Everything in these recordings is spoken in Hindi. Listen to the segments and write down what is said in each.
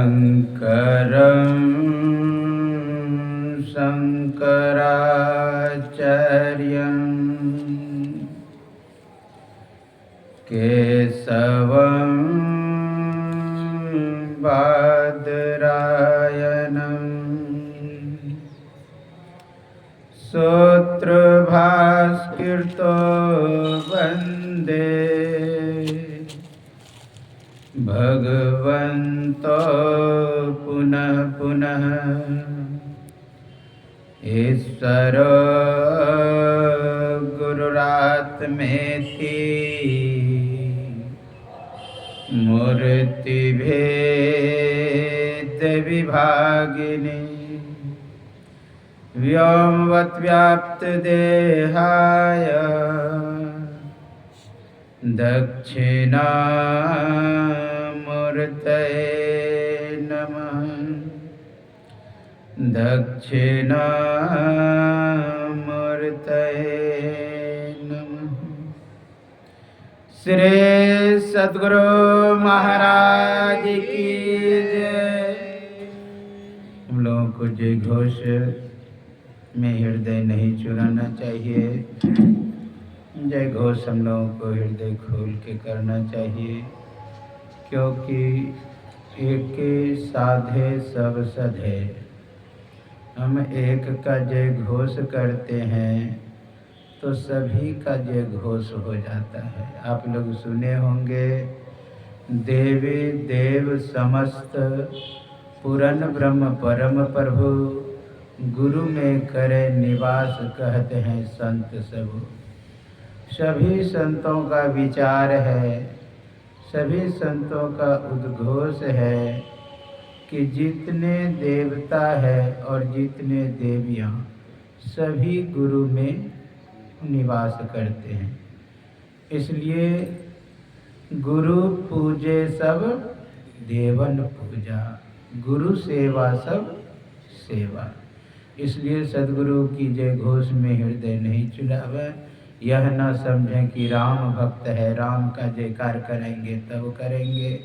शंकरं शंकराचार्यं केशवं बादरायणं सूत्रभास्कृतो वन्दे भगवन्तो पुनः पुनः ईश्वरो गुरुरात्मेति मूर्तिभेद विभागिनी व्योमवत् देहाय दक्षिणामूर्तये नमः। दक्षिणामूर्तये नमः। श्री सद्गुरु महाराज की जय। हम लोगों को जय घोष में हृदय नहीं चुराना चाहिए। जय घोष हम लोगों को हृदय खोल के करना चाहिए, क्योंकि एक साधे सब सधे। हम एक का जय घोष करते हैं तो सभी का जय घोष हो जाता है। आप लोग सुने होंगे, देवी देव समस्त पूरन ब्रह्म परम प्रभु, गुरु में करे निवास कहते हैं संत सब। सभी संतों का विचार है, सभी संतों का उद्घोष है कि जितने देवता है और जितने देवियाँ सभी गुरु में निवास करते हैं। इसलिए गुरु पूजे सब देवन पूजा, गुरु सेवा सब सेवा। इसलिए सद्गुरु की जय घोष में हृदय नहीं चुरावे। यह न समझें कि राम भक्त है, राम का जयकार करेंगे तब करेंगे,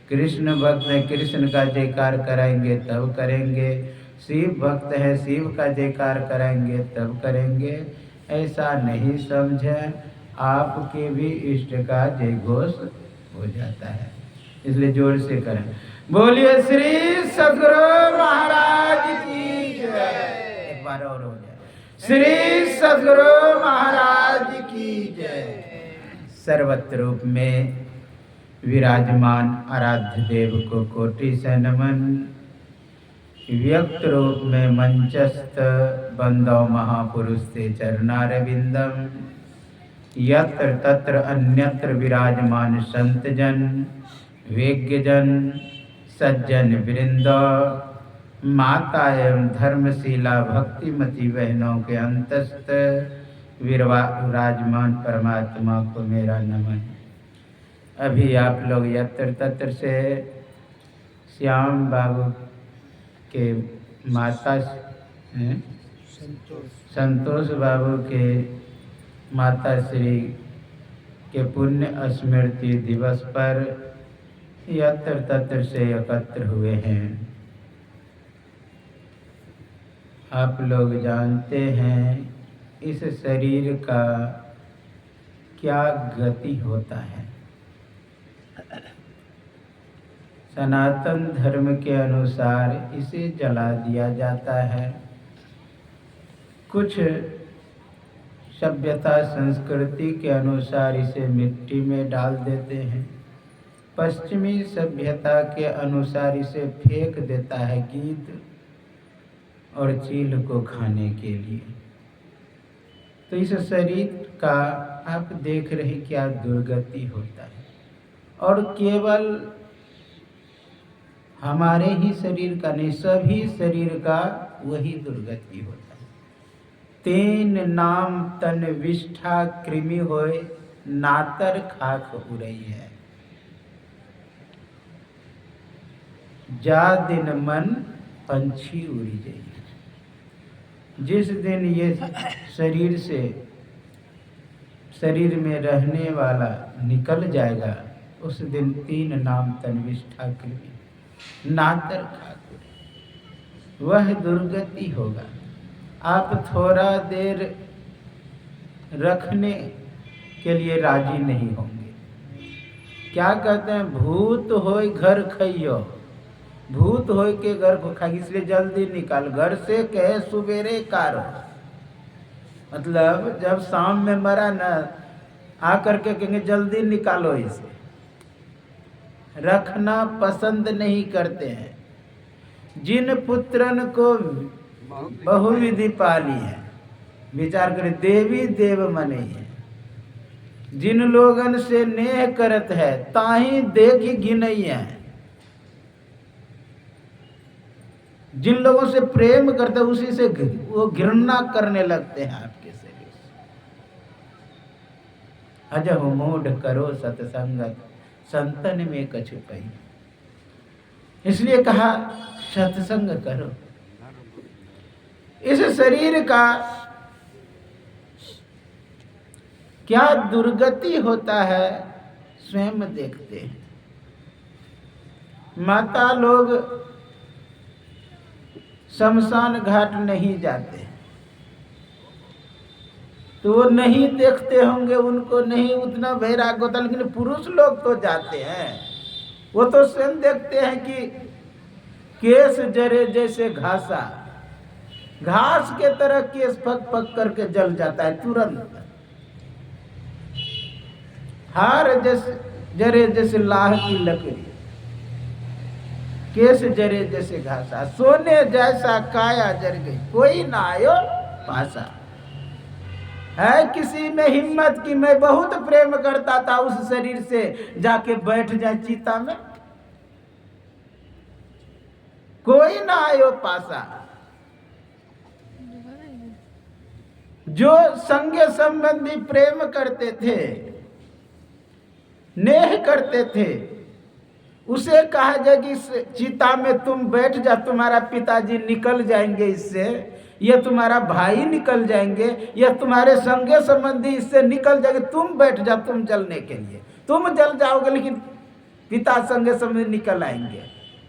कृष्ण भक्त है, कृष्ण का जयकार कराएंगे तब करेंगे, शिव भक्त है, शिव का जयकार कराएंगे तब करेंगे। ऐसा नहीं समझें, आपके भी इष्ट का जय घोष हो जाता है। इसलिए जोर से करें, बोलिए श्री सद्गुरु महाराज की जय। एक बार और हो जाए, श्री सद्गुरु महाराज की जय। सर्वत्र रूप में विराजमान आराध्य देव को कोटि से नमन। व्यक्त रूप में मंचस्थ बंदो महापुरुष से चरणारविंदम। यत्र तत्र अन्यत्र विराजमान संत जन, वेज्ञ जन, सज्जन वृंद, माता एवं धर्मशीला भक्तिमती बहनों के अंतस्थ विराजमान परमात्मा को मेरा नमन। अभी आप लोग यत्र तत्र से श्याम बाबू के माता संतोष बाबू के माता श्री के पुण्य स्मृति दिवस पर यत्र तत्र से एकत्र हुए हैं। आप लोग जानते हैं इस शरीर का क्या गति होता है। सनातन धर्म के अनुसार इसे जला दिया जाता है। कुछ सभ्यता संस्कृति के अनुसार इसे मिट्टी में डाल देते हैं। पश्चिमी सभ्यता के अनुसार इसे फेंक देता है गीद और चील को खाने के लिए। तो इस शरीर का आप देख रहे क्या दुर्गति होता है। और केवल हमारे ही शरीर का नहीं, सभी शरीर का वही दुर्गति होता है। तीन नाम तन विष्ठा कृमि होए, नातर खाक उड़ई है। जा दिन मन पंछी उड़ी जाइए। जिस दिन ये शरीर में रहने वाला निकल जाएगा, उस दिन 3 नाम तन्विष्ठा के नातर ठाकुर, वह दुर्गति होगा। आप थोड़ा देर रखने के लिए राजी नहीं होंगे। क्या कहते हैं, भूत होय घर खइयो, भूत होय के घर को खाई, इसलिए जल्दी निकाल घर से, कहे सुबेरे कारो। मतलब जब शाम में मरा न, आकर के कहेंगे जल्दी निकालो इसे। रखना पसंद नहीं करते हैं। जिन पुत्रन को बहुविधि पाली है, विचार करें, देवी देव मने है। जिन लोगन से नेह करत है, ताही देख गिनई है। जिन लोगों से प्रेम करते हैं, उसी से वो घृणा करने लगते हैं आपके शरीर से। अजहु मूढ़ करो सत्संगत, संतन में कछु पई। इसलिए कहा सत्संग करो। इस शरीर का क्या दुर्गति होता है स्वयं देखते हैं। माता लोग शमशान घाट नहीं जाते, तो वो नहीं देखते होंगे, उनको नहीं उतना वैराग्य होता। लेकिन पुरुष लोग तो जाते हैं, वो तो स्वयं देखते हैं कि केस जरे जैसे घासा, घास के तरह केस पक पक करके जल जाता है तुरंत। हार जैसे जरे जैसे लाह की लकड़ी, केस जरे जैसे घासा, सोने जैसा काया जर गई, कोई ना आयो पासा। है किसी में हिम्मत कि मैं बहुत प्रेम करता था उस शरीर से, जाके बैठ जाए चीता में? कोई ना आयो पासा। जो संगे संबंधी प्रेम करते थे, नेह करते थे, उसे कहा जाए कि इस चिता में तुम बैठ जा, तुम्हारा पिताजी निकल जाएंगे इससे, या तुम्हारा भाई निकल जाएंगे, या तुम्हारे संगे संबंधी इससे निकल जाएंगे, तुम बैठ जा, तुम जलने के लिए। तुम जल जाओगे लेकिन पिता संगे संबंधी निकल आएंगे,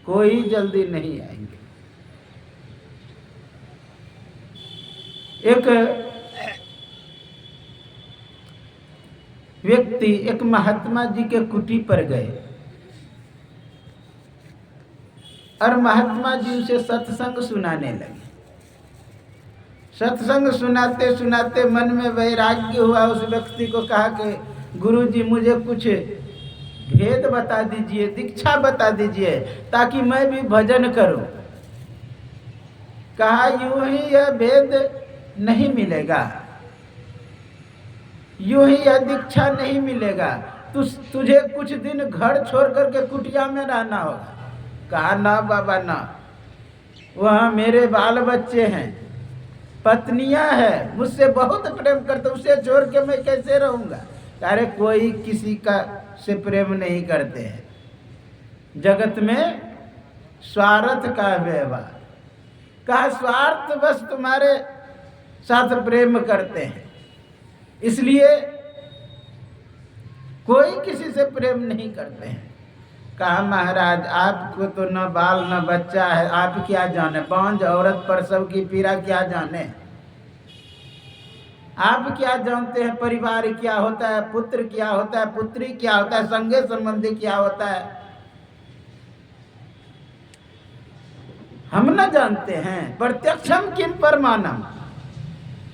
कोई जल्दी नहीं आएंगे। एक व्यक्ति एक महात्मा जी के कुटी पर गए और महात्मा जी उसे सत्संग सुनाने लगे। सत्संग सुनाते सुनाते मन में वैराग्य हुआ। उस व्यक्ति को कहा कि गुरुजी मुझे कुछ भेद बता दीजिए, दीक्षा बता दीजिए, ताकि मैं भी भजन करूं। कहा यूं ही यह भेद नहीं मिलेगा, यूं ही यह दीक्षा नहीं मिलेगा, तुझे कुछ दिन घर छोड़ करके कुटिया में रहना होगा। कहा ना बाबा ना, वहाँ मेरे बाल बच्चे हैं, पत्नियां हैं, मुझसे बहुत प्रेम करते, उसे छोड़ के मैं कैसे रहूंगा? अरे कोई किसी का से प्रेम नहीं करते हैं, जगत में स्वार्थ का व्यवहार। कहा स्वार्थ बस तुम्हारे साथ प्रेम करते हैं, इसलिए कोई किसी से प्रेम नहीं करते हैं। कहा महाराज आपको तो न बाल न बच्चा है, आप क्या जाने, बांझ औरत प्रसव की पीड़ा क्या जाने? आप क्या जानते हैं परिवार क्या होता है, पुत्र क्या होता है, पुत्री क्या होता है, संगे संबंधी क्या होता है? हम न जानते हैं। प्रत्यक्षम किम परमानम,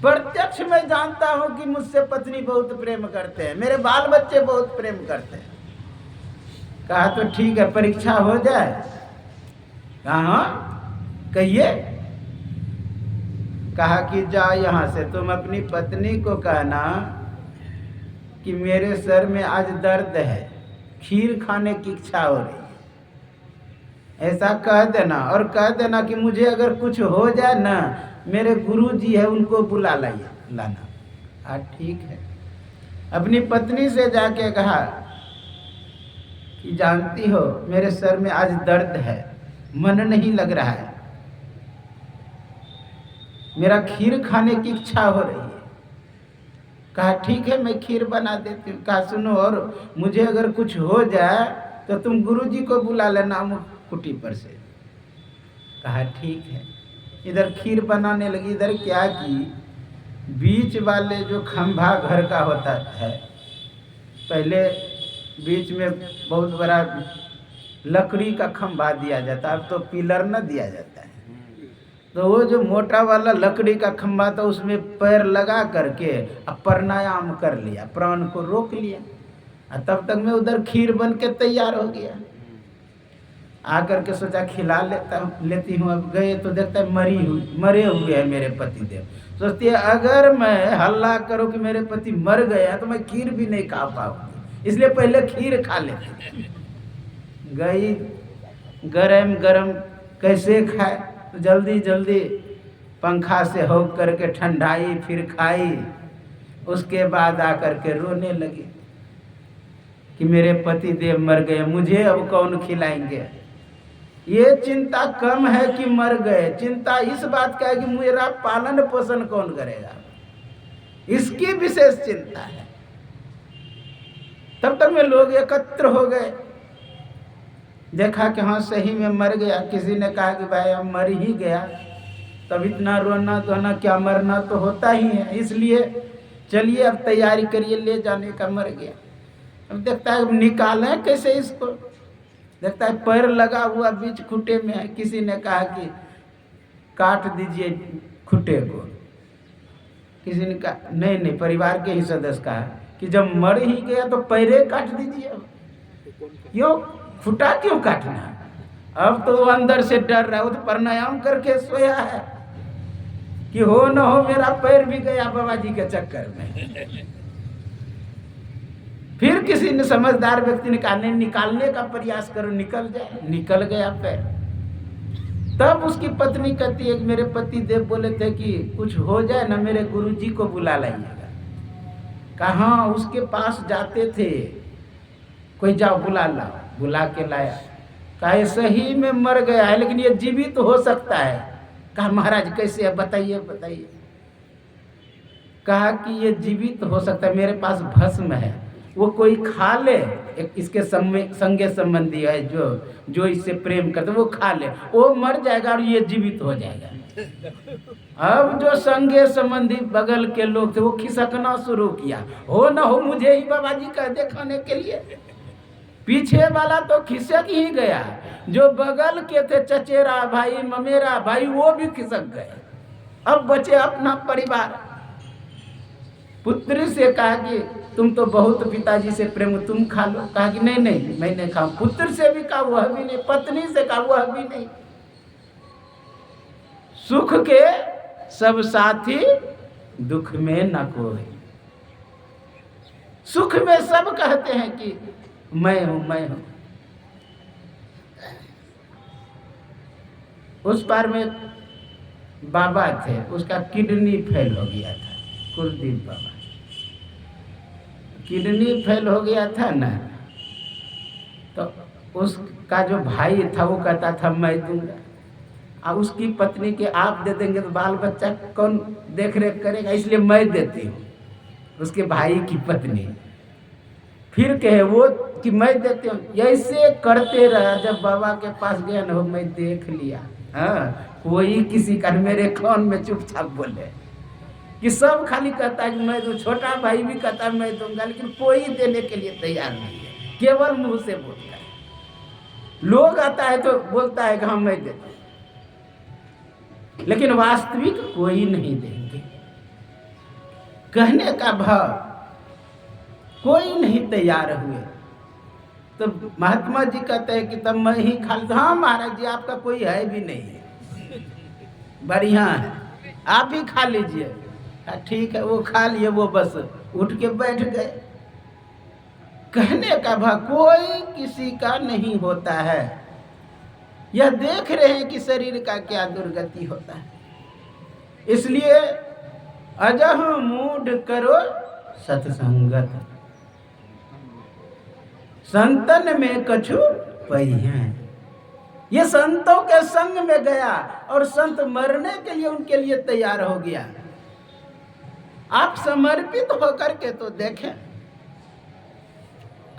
प्रत्यक्ष में जानता हूं कि मुझसे पत्नी बहुत प्रेम करते हैं, मेरे बाल बच्चे बहुत प्रेम करते हैं। कहा तो ठीक है, परीक्षा हो जाए। कहा कहिए। कहा कि जाओ यहाँ से, तुम अपनी पत्नी को कहना कि मेरे सर में आज दर्द है, खीर खाने की इच्छा हो रही है, ऐसा कह देना। और कह देना कि मुझे अगर कुछ हो जाए ना, मेरे गुरुजी है उनको बुला लाना। हाँ ठीक है। अपनी पत्नी से जाके कहा कि जानती हो मेरे सर में आज दर्द है, मन नहीं लग रहा है। मेरा खीर खाने की इच्छा हो रही है। कहा ठीक है मैं खीर बना देती हूँ। कहा सुनो, और मुझे अगर कुछ हो जाए तो तुम गुरुजी को बुला लेना कुटी पर से। कहा ठीक है। इधर खीर बनाने लगी। इधर क्या की, बीच वाले जो खंभा घर का होता है, पहले बीच में बहुत बड़ा लकड़ी का खंभा दिया जाता, अब तो पिलर न दिया जाता है। तो वो जो मोटा वाला लकड़ी का खंभा था, उसमें पैर लगा करके अब प्राणायाम कर लिया, प्राण को रोक लिया। और तब तक मैं उधर खीर बन के तैयार हो गया। आकर के सोचा खिला लेती हूँ। अब गए तो देखता है मरे हुए हैं मेरे पति देव। सोचती है अगर मैं हल्ला करूँ कि मेरे पति मर गया तो मैं खीर भी नहीं खा पाऊंगी, इसलिए पहले खीर खा लेती। गई, गरम गरम कैसे खाए, तो जल्दी जल्दी पंखा से होक करके ठंडाई, फिर खाई। उसके बाद आकर के रोने लगी कि मेरे पति देव मर गए, मुझे अब कौन खिलाएंगे। ये चिंता कम है कि मर गए, चिंता इस बात का है कि मेरा पालन पोषण कौन करेगा, इसकी विशेष चिंता है। तब तक में लोग एकत्र हो गए, देखा कि हाँ सही में मर गया। किसी ने कहा कि भाई अब मर ही गया, तब इतना रोना धोना क्या, मरना तो होता ही है, इसलिए चलिए अब तैयारी करिए ले जाने का, मर गया। अब देखता है निकालें कैसे इसको, देखता है पैर लगा हुआ बीच खुटे में है। किसी ने कहा कि काट दीजिए खुटे को, किसी ने कहा नहीं, परिवार के ही सदस्य कहा कि जब मर ही गया तो पैरे काट दीजिए, क्यों खुटा क्यों काटना। अब तो वो अंदर से डर रहा है, वो तो प्राणायाम करके सोया है कि हो न हो मेरा पैर भी गया बाबा जी के चक्कर में। फिर किसी ने समझदार व्यक्ति ने कहा नहीं, निकालने का प्रयास करो, निकल जाए। निकल गया पैर। तब उसकी पत्नी कहती है मेरे पति देव बोले थे कि कुछ हो जाए ना मेरे गुरुजी को बुला लाइएगा। कहा उसके पास जाते थे, कोई जाओ बुला लाओ। बुला के लाया। कहा सही में मर गया है लेकिन ये जीवित तो हो सकता है। कहा महाराज कैसे है बताइए बताइए। कहा कि ये जीवित हो सकता है, मेरे पास भस्म है, वो कोई खा ले, एक इसके संगे संबंधी है जो इससे प्रेम करते, वो खा ले, वो मर जाएगा और ये जीवित हो जाएगा। अब जो संगे संबंधी बगल के लोग थे वो खिसकना शुरू किया, हो ना हो मुझे ही बाबा जी कह दे खाने के लिए। पीछे वाला तो खिसक ही गया, जो बगल के थे चचेरा भाई ममेरा भाई वो भी खिसक गए। अब बचे अपना परिवार। पुत्री से कहा कि तुम तो बहुत पिताजी से प्रेम, तुम खा लो। कहा कि नहीं नहीं मैं नहीं खाऊं। पुत्र से भी कहा वह भी नहीं, पत्नी से कहा वह भी नहीं। सुख के सब साथी दुख में न कोई। सुख में सब कहते हैं कि मैं हूं मैं हूं। उस पार में बाबा थे, उसका किडनी फेल हो गया था, कुलदीप बाबा। किडनी फेल हो गया था ना, तो उसका जो भाई था वो कहता था मैं दूंगा, और उसकी पत्नी के आप दे देंगे तो बाल बच्चा कौन देख रेख करेगा, इसलिए मैं देती हूँ। उसके भाई की पत्नी फिर कहे वो कि मैं देती हूँ। ऐसे करते रहा, जब बाबा के पास गया ना, मैं देख लिया। हाँ, कोई किसी का मेरे कान में चुपचाप बोले कि सब खाली कहता है कि मैं दूं, छोटा भाई भी कहता है मैं दूंगा, लेकिन कोई देने के लिए तैयार नहीं है, केवल मुंह से बोलता है। लोग आता है तो बोलता है कि हाँ मैं देता हूं, लेकिन वास्तविक कोई नहीं देंगे। कहने का भाव कोई नहीं तैयार हुए। तो महात्मा जी कहते हैं कि तब मैं ही खा लूं। हाँ महाराज जी आपका कोई है भी नहीं है, बढ़िया है, आप ही खा लीजिए। ठीक है, वो खा लिए, वो बस उठ के बैठ गए। कहने का भाव कोई किसी का नहीं होता है। यह देख रहे हैं कि शरीर का क्या दुर्गति होता है, इसलिए अजह मूढ़ करो सत्संगत, संतन में कछु पहिया। ये संतों के संग में गया और संत मरने के लिए उनके लिए तैयार हो गया। आप समर्पित होकर के तो देखें।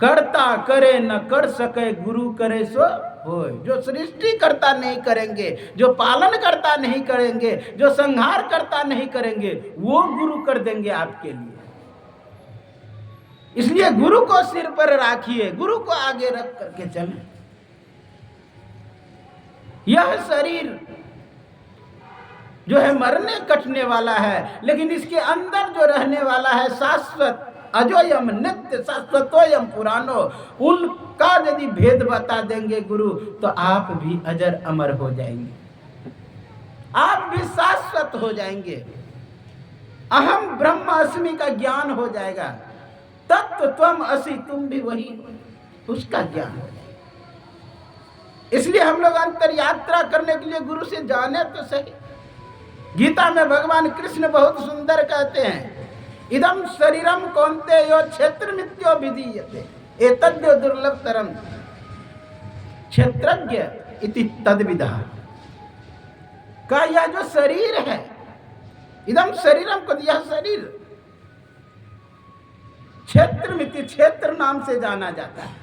करता करे न कर सके गुरु करे सो होय। जो सृष्टि करता नहीं करेंगे, जो पालन करता नहीं करेंगे, जो संहार करता नहीं करेंगे, वो गुरु कर देंगे आपके लिए। इसलिए गुरु को सिर पर राखिए, गुरु को आगे रख करके चलें। यह शरीर जो है मरने कटने वाला है, लेकिन इसके अंदर जो रहने वाला है शाश्वत, अजोयम नित्य शाश्वतोयम पुरानो, उनका यदि भेद बता देंगे गुरु तो आप भी अजर अमर हो जाएंगे, आप भी शाश्वत हो जाएंगे। अहम ब्रह्मास्मि का ज्ञान हो जाएगा। तत्व त्वम असि, तुम भी वही हो, उसका ज्ञान हो जाएगा। इसलिए हम लोग अंतर यात्रा करने के लिए गुरु से जाने तो सही। गीता में भगवान कृष्ण बहुत सुंदर कहते हैं, इदम शरीरम कौन्तेयो क्षेत्र मित्यो विधीयते एतद्यो दुर्लभतरम क्षेत्रज्ञ इति तद्विदः। का यह जो शरीर है, इदम शरीरम को, यह शरीर क्षेत्र मित्य, क्षेत्र नाम से जाना जाता है।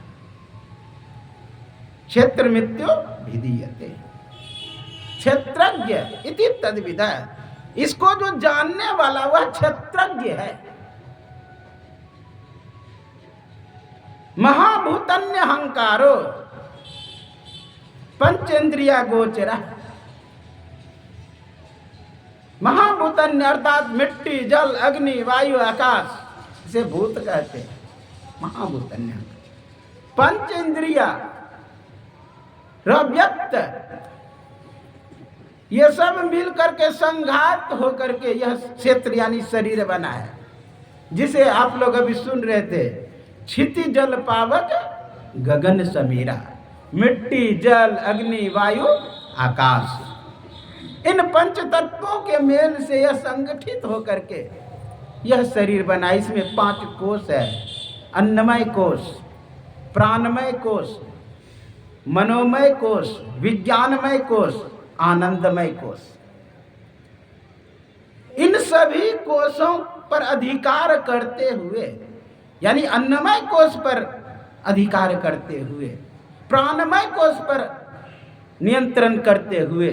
क्षेत्र मित्यो विधीयते क्षेत्रज्ञ इति तद्विदा। इसको जो जानने वाला वह क्षेत्रज्ञ है। महाभूतन्य अहंकारो पंचेंद्रिया गोचरा। महाभूतन्य अर्थात मिट्टी, जल, अग्नि, वायु, आकाश, इसे भूत कहते हैं। महाभूतन्य पंचेंद्रिया व्यक्त, ये सब मिल करके संघात होकर के यह क्षेत्र यानी शरीर बना है, जिसे आप लोग अभी सुन रहे थे। क्षिति जल पावक गगन समीरा, मिट्टी, जल, अग्नि, वायु, आकाश, इन पंच तत्वों के मेल से यह संगठित होकर के यह शरीर बना। इसमें 5 कोष है, अन्नमय कोष, प्राणमय कोष, मनोमय कोष, विज्ञानमय कोष, आनंदमय कोष। इन सभी कोषों पर अधिकार करते हुए, यानी अन्नमय कोष पर अधिकार करते हुए, प्राणमय कोष पर नियंत्रण करते हुए,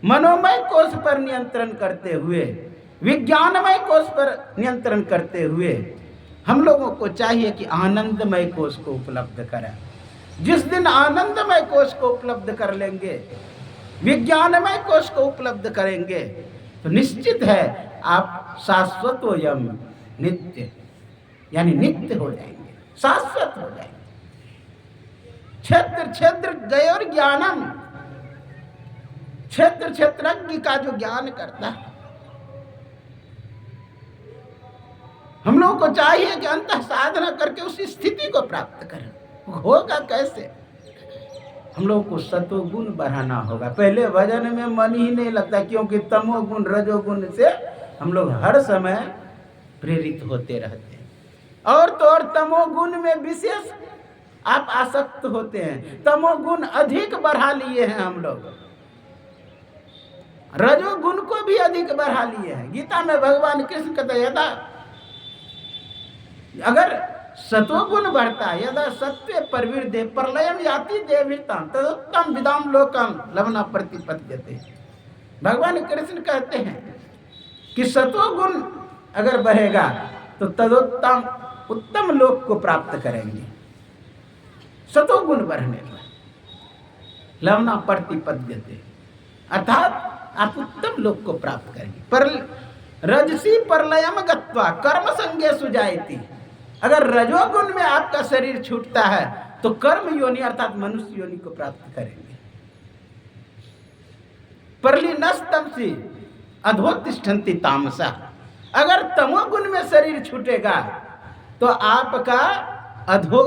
मनोमय कोष पर नियंत्रण करते हुए, विज्ञानमय कोष पर नियंत्रण करते हुए हम लोगों को चाहिए कि आनंदमय कोष को उपलब्ध करें। जिस दिन आनंदमय कोष को उपलब्ध कर लेंगे, विज्ञानमय कोष को उपलब्ध करेंगे, तो निश्चित है आप शाश्वतोयम नित्य, यानी नित्य हो जाएंगे, शाश्वत हो जाएंगे। क्षेत्र क्षेत्र गयोर ज्ञानम, क्षेत्र क्षेत्रज्ञ का जो ज्ञान करता है, हम लोगों को चाहिए कि अंतः साधना करके उस स्थिति को प्राप्त करें। होगा कैसे? हम लोगों को सतोगुण बढ़ाना होगा। पहले भजन में मन ही नहीं लगता, क्योंकि तमोगुण रजोगुण से हम लोग हर समय प्रेरित होते रहते हैं। और तो और तमोगुण में विशेष आप आसक्त होते हैं, तमोगुण अधिक बढ़ा लिए हैं हम लोग, रजोगुण को भी अधिक बढ़ा लिए हैं। गीता में भगवान कृष्ण कहते यदा, अगर सतोगुण बढ़ता है, यदा सत्वे प्रवृद्धे प्रलयम याति देवितां तदुत्तम विदाम लोकम लवना प्रतिपद्यते। भगवान कृष्ण कहते हैं कि सतोगुण अगर बढ़ेगा तो तदुत्तम, उत्तम लोक को प्राप्त करेंगे। सतोगुण बढ़ने पर लवना प्रतिपद्यते, अर्थात आप उत्तम लोक को प्राप्त करेंगे। पर रजसी प्रलयम गत्वा कर्म संगे सुजायति। अगर रजोगुण में आपका शरीर छूटता है तो कर्म योनि अर्थात मनुष्य योनि को प्राप्त करेंगे। परलीनस्तमसि अधोतिष्ठन्ति तामसा। अगर तमोगुण में शरीर छूटेगा तो आपका अधो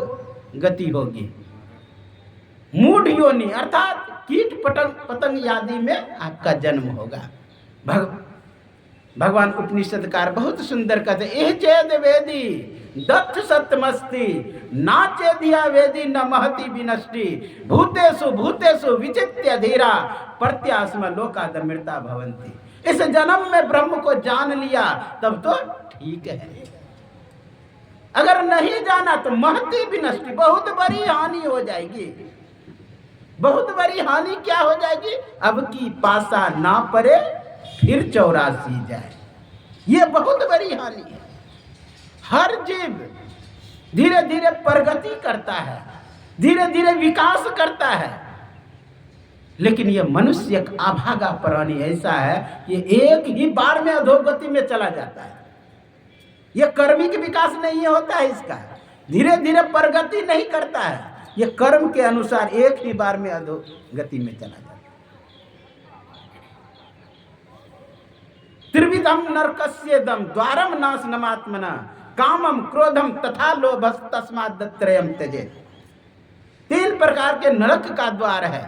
गति होगी। मूढ़ योनि अर्थात कीट पतंग आदि में आपका जन्म होगा। भगवान उपनिषदकार बहुत सुंदर कहते, एह चेद वेदी दत्थ सत्यमस्ति नाचे दिया वेदी न महति विनष्टि भूतेषु भूतेषु विचित्य धीरा प्रत्यास्म लोकादमृता भवंती। इस जन्म में ब्रह्म को जान लिया तब तो ठीक है, अगर नहीं जाना तो महती विनष्टि, बहुत बड़ी हानि हो जाएगी। बहुत बड़ी हानि क्या हो जाएगी? अब की पासा ना पड़े फिर 84 जाए, ये बहुत बड़ी हानि है। हर जीव धीरे धीरे प्रगति करता है, धीरे धीरे विकास करता है, लेकिन ये मनुष्य एक अभागा प्राणी ऐसा है कि एक ही बार में अधोगति में चला जाता है। ये कर्मिक विकास नहीं होता है, इसका धीरे धीरे प्रगति नहीं करता है, ये कर्म के अनुसार एक ही बार में अधोगति में चला जाता है। त्रिविधम नरकस्येदम द्वारम नाशनमात्मना कामम क्रोधम तथा लोभस तस्मात् दत्त्रयम त्यजेत्। 3 प्रकार के नरक का द्वार है,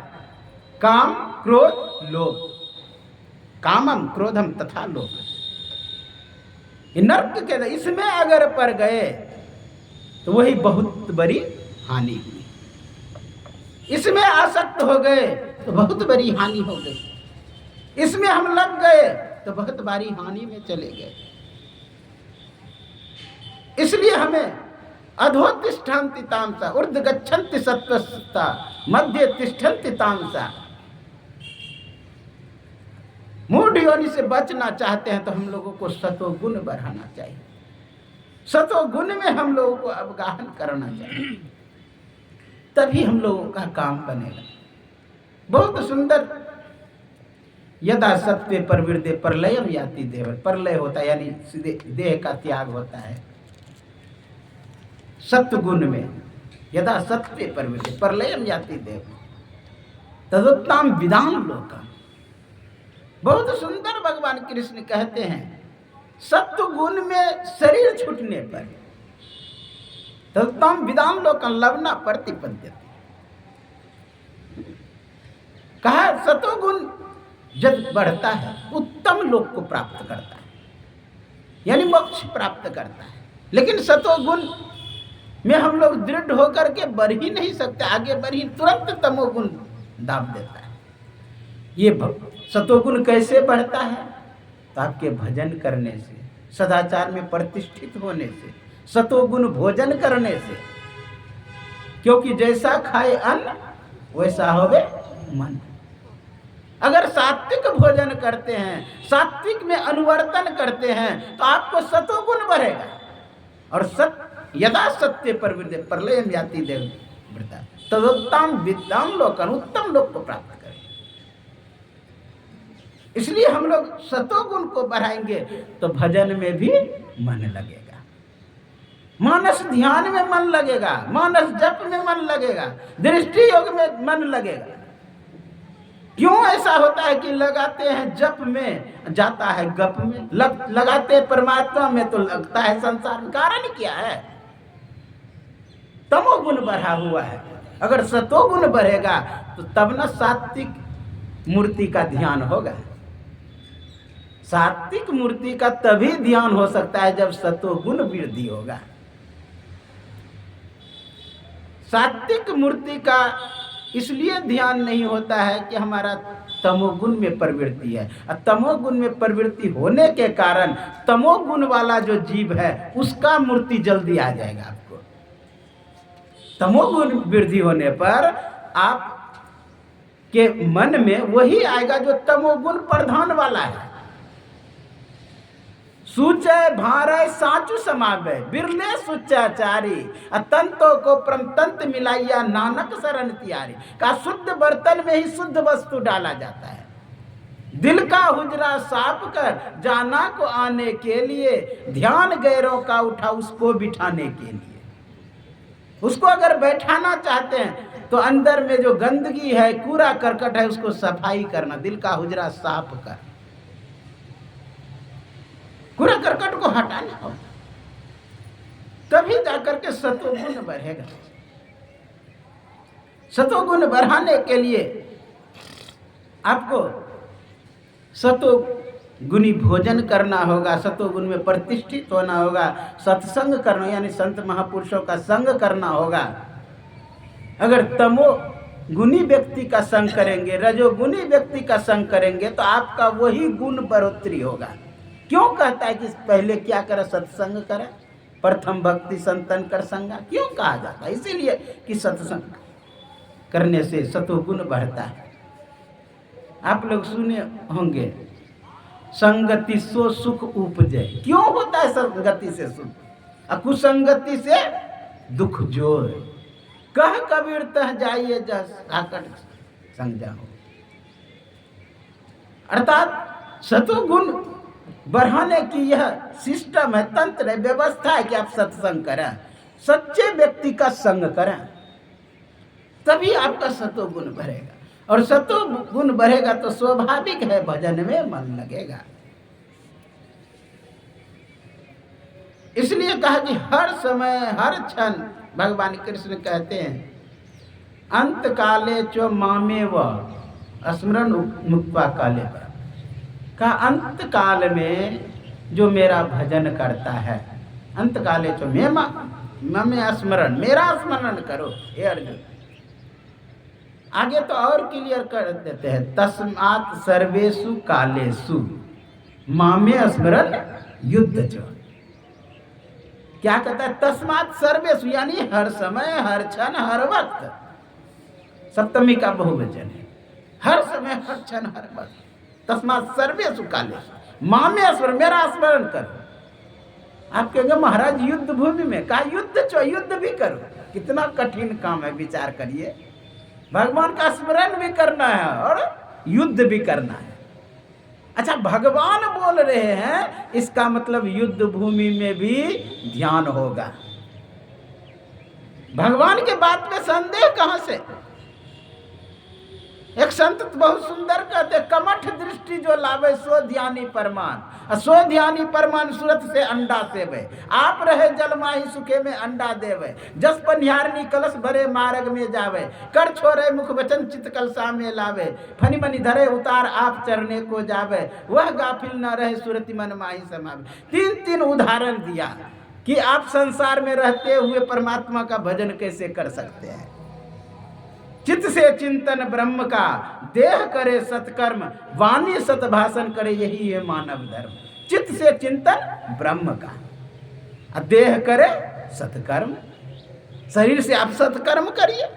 काम क्रोध लोभ। कामम क्रोधम तथा लोभ, नरक के इसमें अगर पड़ गए तो वही बहुत बड़ी हानि हुई। इसमें आसक्त हो गए तो बहुत बड़ी हानि हो गई। इसमें हम लग गए तो बहुत बड़ी हानि में चले गए। इसलिए हमें अधोतिष्ठन्ति तामसा ऊर्ध्व गच्छन्ति सत्त्वस्ता मध्य तिष्ठन्ति तामसा। मूढ़ योनि से बचना चाहते हैं तो हम लोगों को सतोगुण बढ़ाना चाहिए, सतोगुण में हम लोगों को अवगाहन करना चाहिए, तभी हम लोगों का काम बनेगा। बहुत सुंदर, यदा सत्वे प्रवृद्धि प्रलयम याति देव। प्रलय होता है यानी सीधे देह का त्याग होता है सत्वगुण में। यदा सत्वे प्रवृद्धि प्रलयम याति देव तदुत्तम विदाम लोकम। बहुत सुंदर भगवान कृष्ण कहते हैं, सत्व गुण में शरीर छूटने पर तदुत्तम विदाम लोकम लवना प्रतिपद्यते। कहा सतोगुण जब बढ़ता है उत्तम लोक को प्राप्त करता है, यानी मोक्ष प्राप्त करता है। लेकिन सतोगुण में हम लोग दृढ़ होकर के बढ़ ही नहीं सकते, आगे बढ़ ही तुरंत तमोगुण दाब देता है। ये सतोगुण कैसे बढ़ता है? तो आपके भजन करने से, सदाचार में प्रतिष्ठित होने से, सतोगुण भोजन करने से। क्योंकि जैसा खाए अन्न वैसा होवे मन। अगर सात्विक भोजन करते हैं, सात्विक में अनुवर्तन करते हैं तो आपको सतोगुण बढ़ेगा। और यदा सत्य प्रवृद्धि प्रलयम याति देव वृता तदुत्तम विद्याम लोकन, उत्तम लोक को प्राप्त करें। इसलिए हम लोग सतोगुण को बढ़ाएंगे तो भजन में भी मन लगेगा, मानस ध्यान में मन लगेगा, मानस जप में मन लगेगा, दृष्टि योग में मन लगेगा। क्यों ऐसा होता है कि लगाते हैं जप में जाता है गप में, लगाते हैं परमात्मा में तो लगता है संसार में। कारण क्या है? तमोगुण बढ़ा हुआ है। अगर सतोगुण बढ़ेगा तो तब न सात्विक मूर्ति का ध्यान होगा। सात्विक मूर्ति का तभी ध्यान हो सकता है जब सतोगुण वृद्धि होगा। सात्विक मूर्ति का इसलिए ध्यान नहीं होता है कि हमारा तमोगुण में प्रवृत्ति है, और तमोगुण में प्रवृत्ति होने के कारण तमोगुण वाला जो जीव है उसका मूर्ति जल्दी आ जाएगा। आपको तमोगुण वृद्धि होने पर आप के मन में वही आएगा जो तमोगुण प्रधान वाला है। सूचय भारय साचु समावे बिरले सुचाचारी अतंतो को परमतंत मिलाइया नानक शरण तियारी। का शुद्ध बर्तन में ही शुद्ध वस्तु डाला जाता है। दिल का हुजरा साफ कर जाना को आने के लिए, ध्यान गैरों का उठा उसको बिठाने के लिए। उसको अगर बैठाना चाहते हैं तो अंदर में जो गंदगी है, कूड़ा करकट है, उसको सफाई करना, दिल का हुजरा साफ कर, कूड़ा करकट को हटाना हो, तभी जाकर के सतोगुण बढ़ेगा। सतोगुण बढ़ाने के लिए आपको गुणी भोजन करना होगा, सतोगुण में प्रतिष्ठित होना होगा, सत्संग करना यानी संत महापुरुषों का संग करना होगा। अगर तमो गुणी व्यक्ति का संग करेंगे, रजोगुणी व्यक्ति का संग करेंगे तो आपका वही गुण बढ़ोतरी होगा। क्यों कहता है कि पहले क्या करें? सत्संग करें, प्रथम भक्ति संतन कर संगा, क्यों कहा जाता है? इसीलिए कि सत्संग करने से सतोगुण बढ़ता है। आप लोग सुने होंगे, संगति सो सुख उपजे। क्यों होता है संगति से सुख? कुसंगति से दुख जोर। कह कबीर तह जाइए जस आकट संग जाओ। अर्थात सतोगुण बढ़ाने की यह सिस्टम है, तंत्र है, व्यवस्था है कि आप सत्संग करें, सच्चे व्यक्ति का संग करें, तभी आपका सतोगुण बढ़ेगा। और सतोगुण बढ़ेगा तो स्वाभाविक है भजन में मन लगेगा। इसलिए कहा कि हर समय हर क्षण भगवान कृष्ण कहते हैं, अंत काले चो मामे व स्मरण मुक्त्वा काले पर। कहा अंत काल में जो मेरा भजन करता है, अंत काले चो ममे स्मरण, मेरा स्मरण करो। हे अर्जुन, आगे तो और क्लियर कर देते हैं, तस्मात् सर्वेषु कालेषु मामे स्मरण युद्ध च। क्या कहता है? तस्मात् सर्वेषु यानी हर समय हर क्षण हर वक्त। सप्तमी का बहुवचन है, हर समय हर क्षण हर वक्त। तस्मात् सर्वेषु कालेषु मामे स्मरण, मेरा स्मरण करो। आप कहेंगे महाराज युद्ध भूमि में, कहा युद्ध चो, युद्ध भी करो। कितना कठिन काम है, विचार करिए। भगवान का स्मरण भी करना है और युद्ध भी करना है। अच्छा, भगवान बोल रहे हैं, इसका मतलब युद्ध भूमि में भी ध्यान होगा। भगवान के बात में संदेह कहां से? एक संत बहुत सुंदर कहते, कमठ दृष्टि जो लावे सो ध्यानी परमान, सो ध्यानी परमान सूरत से अंडा सेवे। आप रहे जल माही सुखे में अंडा देवे, जस पनिहारनी कलश भरे मार्ग में जावे, कर छोरे मुख वचन चित कलसा में लावे, फनी मनी धरे उतार आप चरने को जावे, वह गाफिल न रहे सुरति मन माही समावे। तीन उदाहरण दिया कि आप संसार में रहते हुए परमात्मा का भजन कैसे कर सकते हैं। चित्त से चिंतन ब्रह्म का, देह करे सत्कर्म, वाणी सतभाषण करे, यही है मानव धर्म। चित्त से चिंतन ब्रह्म का, देह करे सत्कर्म, शरीर से आप सत्कर्म करिए,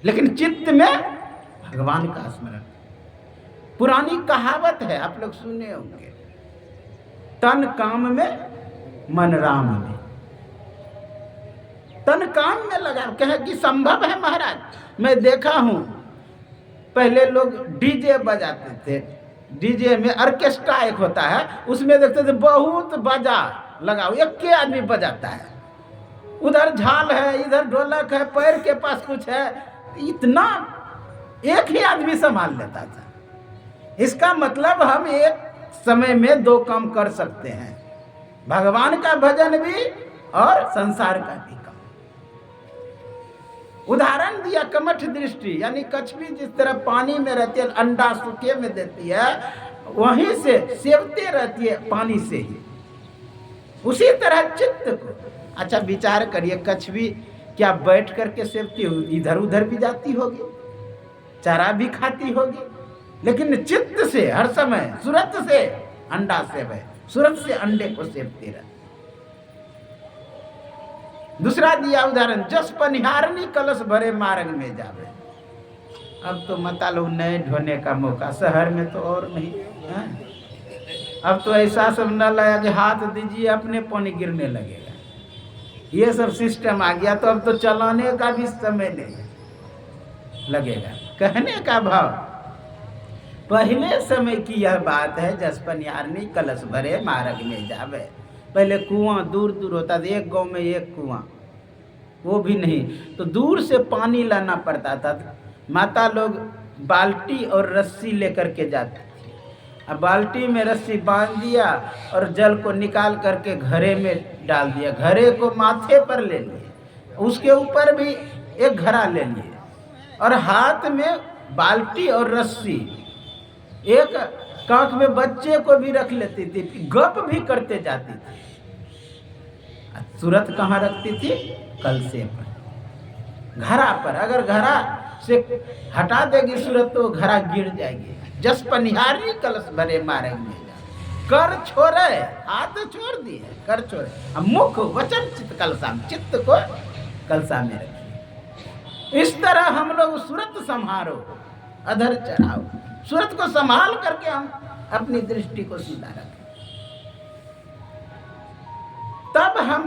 लेकिन चित्त में भगवान का स्मरण। पुरानी कहावत है, आप लोग सुने होंगे, तन काम में मन राम में। तन काम में लगा, कहे कि संभव है महाराज। मैं देखा हूं, पहले लोग डीजे बजाते थे, डीजे में ऑर्केस्ट्रा एक होता है, उसमें देखते थे बहुत बजा लगाओ, एक के आदमी बजाता है, उधर झाल है, इधर ढोलक है, पैर के पास कुछ है, इतना एक ही आदमी संभाल लेता था। इसका मतलब हम एक समय में दो काम कर सकते हैं, भगवान का भजन भी और संसार का भी। उदाहरण दिया कमठ दृष्टि, यानी कछवी जिस तरह पानी में रहती है, अंडा सूखे में देती है, वहीं से सेवते रहती है पानी से ही, उसी तरह चित्त को। अच्छा विचार करिए, कछवी क्या बैठ करके सेवती होगी? इधर उधर भी जाती होगी, चारा भी खाती होगी, लेकिन चित्त से हर समय सूरत से अंडा सेवे, सूरत से अंडे को सेवती रहती। दूसरा दिया उदाहरण, जस पनिहारनी कलश भरे मार्ग में जावे। अब तो मतलब नए ढोने का मौका, शहर में तो और नहीं है। अब तो ऐसा सब न लगा कि हाथ दीजिए अपने पानी गिरने लगेगा, ये सब सिस्टम आ गया। तो अब तो चलाने का भी समय नहीं लगेगा। कहने का भाव, पहले समय की यह बात है, जस पनिहारनी कलश भरे मार्ग में जावे। पहले कुआं दूर दूर होता था, एक गांव में एक कुआं, वो भी नहीं तो दूर से पानी लाना पड़ता था। माता लोग बाल्टी और रस्सी लेकर के जाती थी, अब बाल्टी में रस्सी बांध दिया और जल को निकाल करके घड़े में डाल दिया, घड़े को माथे पर ले लिए, उसके ऊपर भी एक घड़ा ले लिए और हाथ में बाल्टी और रस्सी एक कांख में बच्चे को भी रख लेती थी, गप भी करते जाती थी। सूरत कहाँ रखती थी? कलशे पर, घड़ा पर। अगर घड़ा से हटा देगी सूरत तो घड़ा गिर जाएगी। जस पनिहारी कलश भरे मारेंगे, कर छोड़े, हाथ छोड़ दिए, कर छोड़े, मुख वचन चित्त कलशा में, चित्त को कलशा में रखिए। इस तरह हम लोग सूरत संहारो, अधर चढ़ाओ, सूरत को संभाल करके हम अपनी दृष्टि को सीधा रखें, तब हम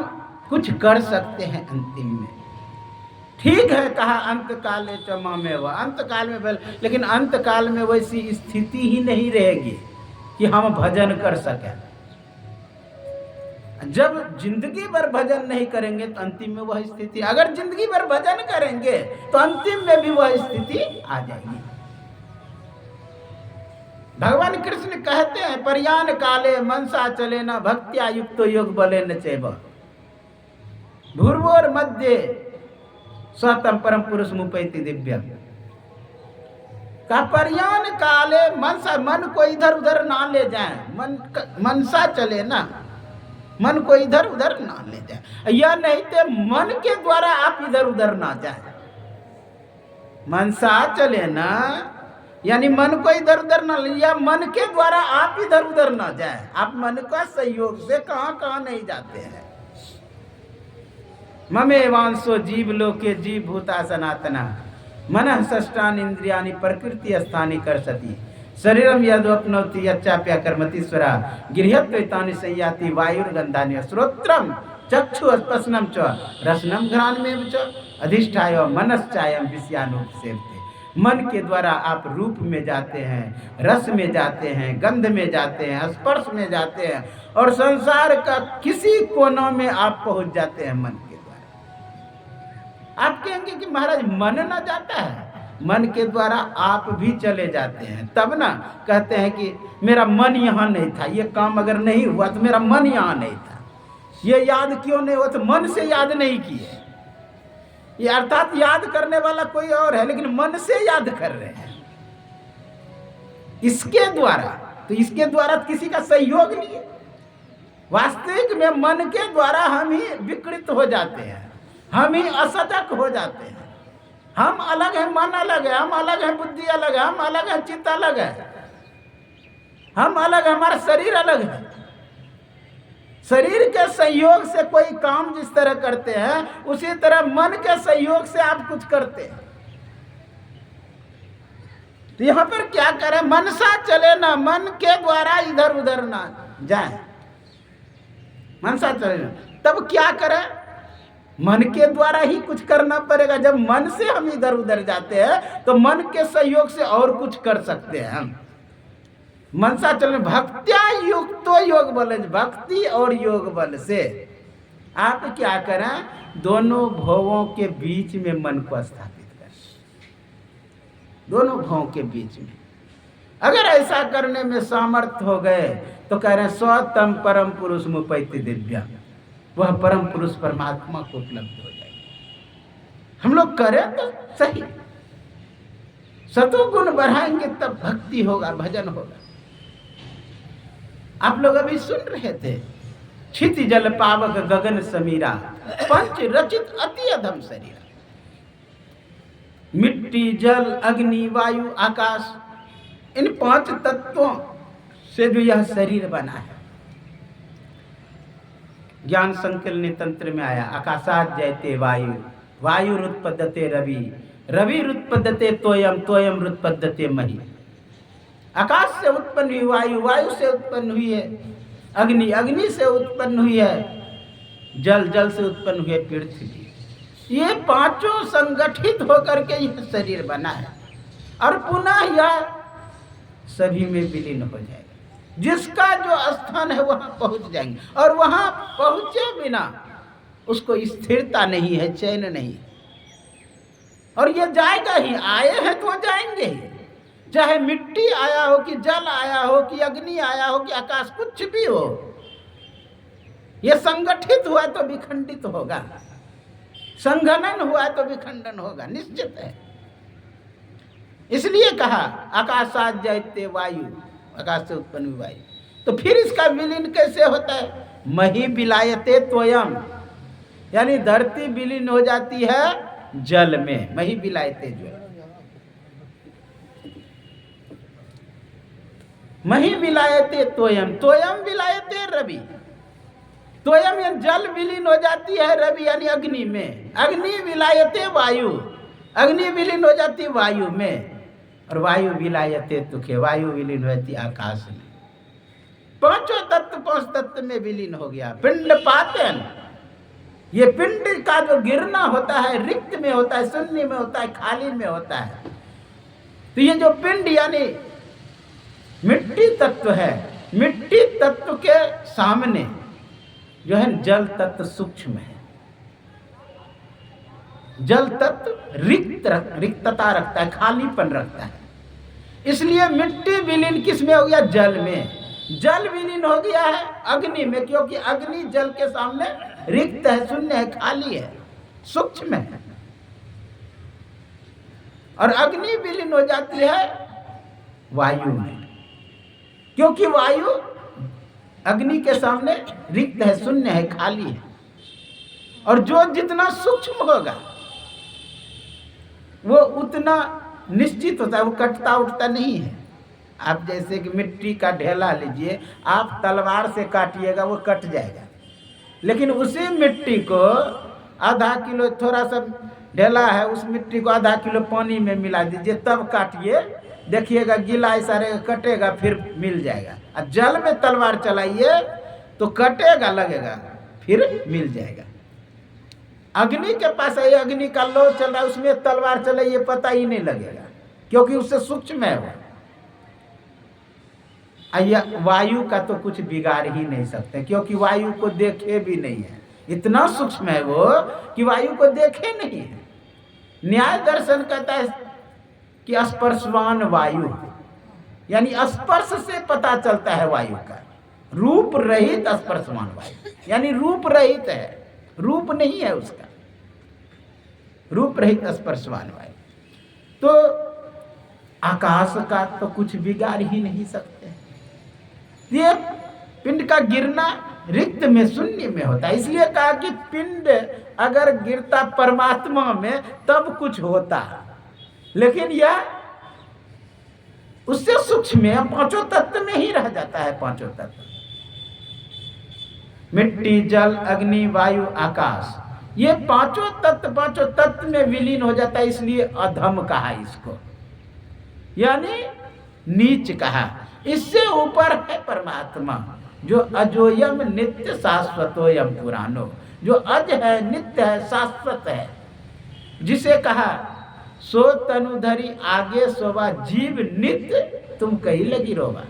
कुछ कर सकते हैं अंतिम में। ठीक है, कहा अंत काले चमा में वह, अंत काल में बोल, लेकिन अंत काल में वैसी स्थिति ही नहीं रहेगी कि हम भजन कर सकें। जब जिंदगी भर भजन नहीं करेंगे तो अंतिम में वह स्थिति, अगर जिंदगी भर भजन करेंगे तो अंतिम में भी वह स्थिति आ जाएगी। भगवान कृष्ण कहते हैं, पर्यान काले मनसा चले न भक्त्या युक्तो योग बले न चैव भूर्वोर मध्य स्वतम परम पुरुष मुपैति दिव्यम। का पर्यान काले मनसा, मन को इधर उधर ना ले जाए, मनसा चले ना, मन को इधर उधर ना ले जाए, या नहीं तो मन के द्वारा आप इधर उधर ना जाए। मनसा चले ना यानी मन को इधर उधर ना ले, या मन के द्वारा आप इधर उधर ना जाए। आप मन का सहयोग से कहाँ कहाँ नहीं जाते हैं। ममे वांसो जीव लोके जीव भूता सनातना मनः षष्ठानि इंद्रियाणि प्रकृति स्थानि करसति शरीरम यदवप्नोति यच्चाप्य कर्मतीश्वरा गृहत्वैतानि संयाति वायुर्गंधानि श्रोत्रम चक्षु स्पर्शनम च रसनम घ्राणमेव च अधिष्ठाय मनश्चायम विषयानुपसेवते। मन के द्वारा आप रूप में जाते हैं, रस में जाते हैं, गंध में जाते हैं, स्पर्श में जाते हैं, और संसार का किसी कोनों में आप पहुंच जाते हैं मन के द्वारा। आप कहेंगे कि महाराज मन ना जाता है, मन के द्वारा आप भी चले जाते हैं। तब ना कहते हैं कि मेरा मन यहाँ नहीं था, ये काम अगर नहीं हुआ तो मेरा मन यहाँ नहीं था, ये याद क्यों नहीं हुआ तो मन से याद नहीं किए। ये अर्थात याद करने वाला कोई और है, लेकिन मन से याद कर रहे हैं इसके द्वारा। तो इसके द्वारा किसी का सहयोग नहीं है। वास्तविक में मन के द्वारा हम ही विकृत हो जाते हैं, हम ही असजग हो जाते हैं। हम अलग है, मन अलग है, हम अलग है, बुद्धि अलग है, हम अलग है, चित्त अलग है, हम अलग है, हमारा शरीर अलग है। शरीर के सहयोग से कोई काम जिस तरह करते हैं, उसी तरह मन के सहयोग से आप कुछ करते हैं। तो यहां पर क्या करें? मनसा चले ना, मन के द्वारा इधर उधर ना जाए। मनसा चले ना, तब क्या करें? मन के द्वारा ही कुछ करना पड़ेगा। जब मन से हम इधर उधर जाते हैं तो मन के सहयोग से और कुछ कर सकते हैं हम। मनसा चलन भक्त्या युक्तो योग बल, भक्ति और योग बल से आप क्या करें? दोनों भवों के बीच में मन को स्थापित करें, दोनों भवों के बीच में। अगर ऐसा करने में सामर्थ्य हो गए तो कह रहे हैं स्वतम परम पुरुष मुपैति दिव्या, वह परम पुरुष परमात्मा को उपलब्ध हो जाएगी। हम लोग करें तो सही, सतोगुण बढ़ाएंगे तब भक्ति होगा, भजन होगा। आप लोग अभी सुन रहे थे, क्षिति जल पावक गगन समीरा पंच रचित अति अधम शरीर। मिट्टी, जल, अग्नि, वायु, आकाश, इन 5 तत्वों से जो यह शरीर बना है। ज्ञान संकलनी तंत्र में आया, आकाशात जयते वायु, वायुरुत्पद्यते रवि, रविरुत्पद्यते तोयम, तोयम रुत्पद्यते मही। आकाश से उत्पन्न हुई वायु, वायु से उत्पन्न हुई है अग्नि, अग्नि से उत्पन्न हुई है जल, जल से उत्पन्न हुई है पृथ्वी। ये 5 संगठित होकर के यह शरीर बना है, और पुनः यह सभी में विलीन हो जाएगा। जिसका जो स्थान है वहां पहुंच जाएंगे, और वहां पहुंचे बिना उसको स्थिरता नहीं है, चैन नहीं। और ये जाएगा ही, आए हैं तो जाएंगे ही। चाहे मिट्टी आया हो, कि जल आया हो, कि अग्नि आया हो, कि आकाश, कुछ भी हो, ये संगठित हुआ तो विखंडित होगा, संघनन हुआ तो विखंडन होगा, निश्चित है। इसलिए कहा आकाशात जायते वायु, आकाश से उत्पन्न हुई वायु। तो फिर इसका विलीन कैसे होता है? मही विलायते त्वयम, यानी धरती विलीन हो जाती है जल में। मही विलायते जो मही विलायते त्वयम, त्वयम विलायते रवि, त्वयम यानी जल विलीन हो जाती है रवि यानी अग्नि में। अग्नि विलायते वायु, अग्नि विलीन हो जाती वायु में। और वायु विलायते तुखे, वायु विलीन होती आकाश में। पांचों तत्व पांच तत्व में विलीन हो गया। पिंड पातन, ये पिंड का जो गिरना होता है रिक्त में होता है, शून्य में होता है, खाली में होता है। तो ये जो पिंड यानी मिट्टी तत्व है, मिट्टी तत्व के सामने जो है जल तत्व सूक्ष्म है। जल तत्व रिक्तता रखता है, खालीपन रखता है। इसलिए मिट्टी विलीन किस में हो गया? जल में। जल विलीन हो गया है अग्नि में, क्योंकि अग्नि जल के सामने रिक्त है, शून्य है, खाली है, सूक्ष्म है। और अग्नि विलीन हो जाती है वायु में, क्योंकि वायु अग्नि के सामने रिक्त है, शून्य है, खाली है। और जो जितना सूक्ष्म होगा वो उतना निश्चित होता है, वो कटता उठता नहीं है। आप जैसे कि मिट्टी का ढेला लीजिए, आप तलवार से काटिएगा वो कट जाएगा, लेकिन उसी मिट्टी को आधा किलो, थोड़ा सा ढेला है, उस मिट्टी को आधा किलो पानी में मिला दीजिए, तब काटिए, देखिएगा गीला ऐसा रहेगा, कटेगा, फिर मिल जाएगा। और जल में तलवार चलाइए तो कटेगा, लगेगा, फिर मिल जाएगा। अग्नि के पास है, अग्नि का लौ चल रहा है, उसमें तलवार चलाइए पता ही नहीं लगेगा, क्योंकि उससे सूक्ष्म है वो। वायु का तो कुछ बिगाड़ ही नहीं सकते, क्योंकि वायु को देखे भी नहीं है, इतना सूक्ष्म है वो कि वायु को देखे नहीं है। न्याय दर्शन कहता है कि स्पर्शवान वायु, यानी स्पर्श से पता चलता है वायु का। रूप रहित स्पर्शवान वायु, यानी रूप रहित है, रूप नहीं है उसका, रूप रहित स्पर्शवान वायु। तो आकाश का तो कुछ बिगाड़ ही नहीं सकते। ये पिंड का गिरना रिक्त में, शून्य में होता है। इसलिए कहा कि पिंड अगर गिरता परमात्मा में तब कुछ होता, लेकिन यह उससे सूक्ष्म है, पांचों तत्व में ही रह जाता है। पांचों तत्व, मिट्टी, जल, अग्नि, वायु, आकाश, ये पांचों तत्व में विलीन हो जाता है। इसलिए अधम कहा इसको, यानी नीच कहा। इससे ऊपर है परमात्मा जो अजोयम नित्य शाश्वतोयम पुरानो, जो अज है, नित्य है, शाश्वत है, जिसे कहा सो तनुधरी आगे सोवा जीव नित्य तुम कहीं लगी रोवा।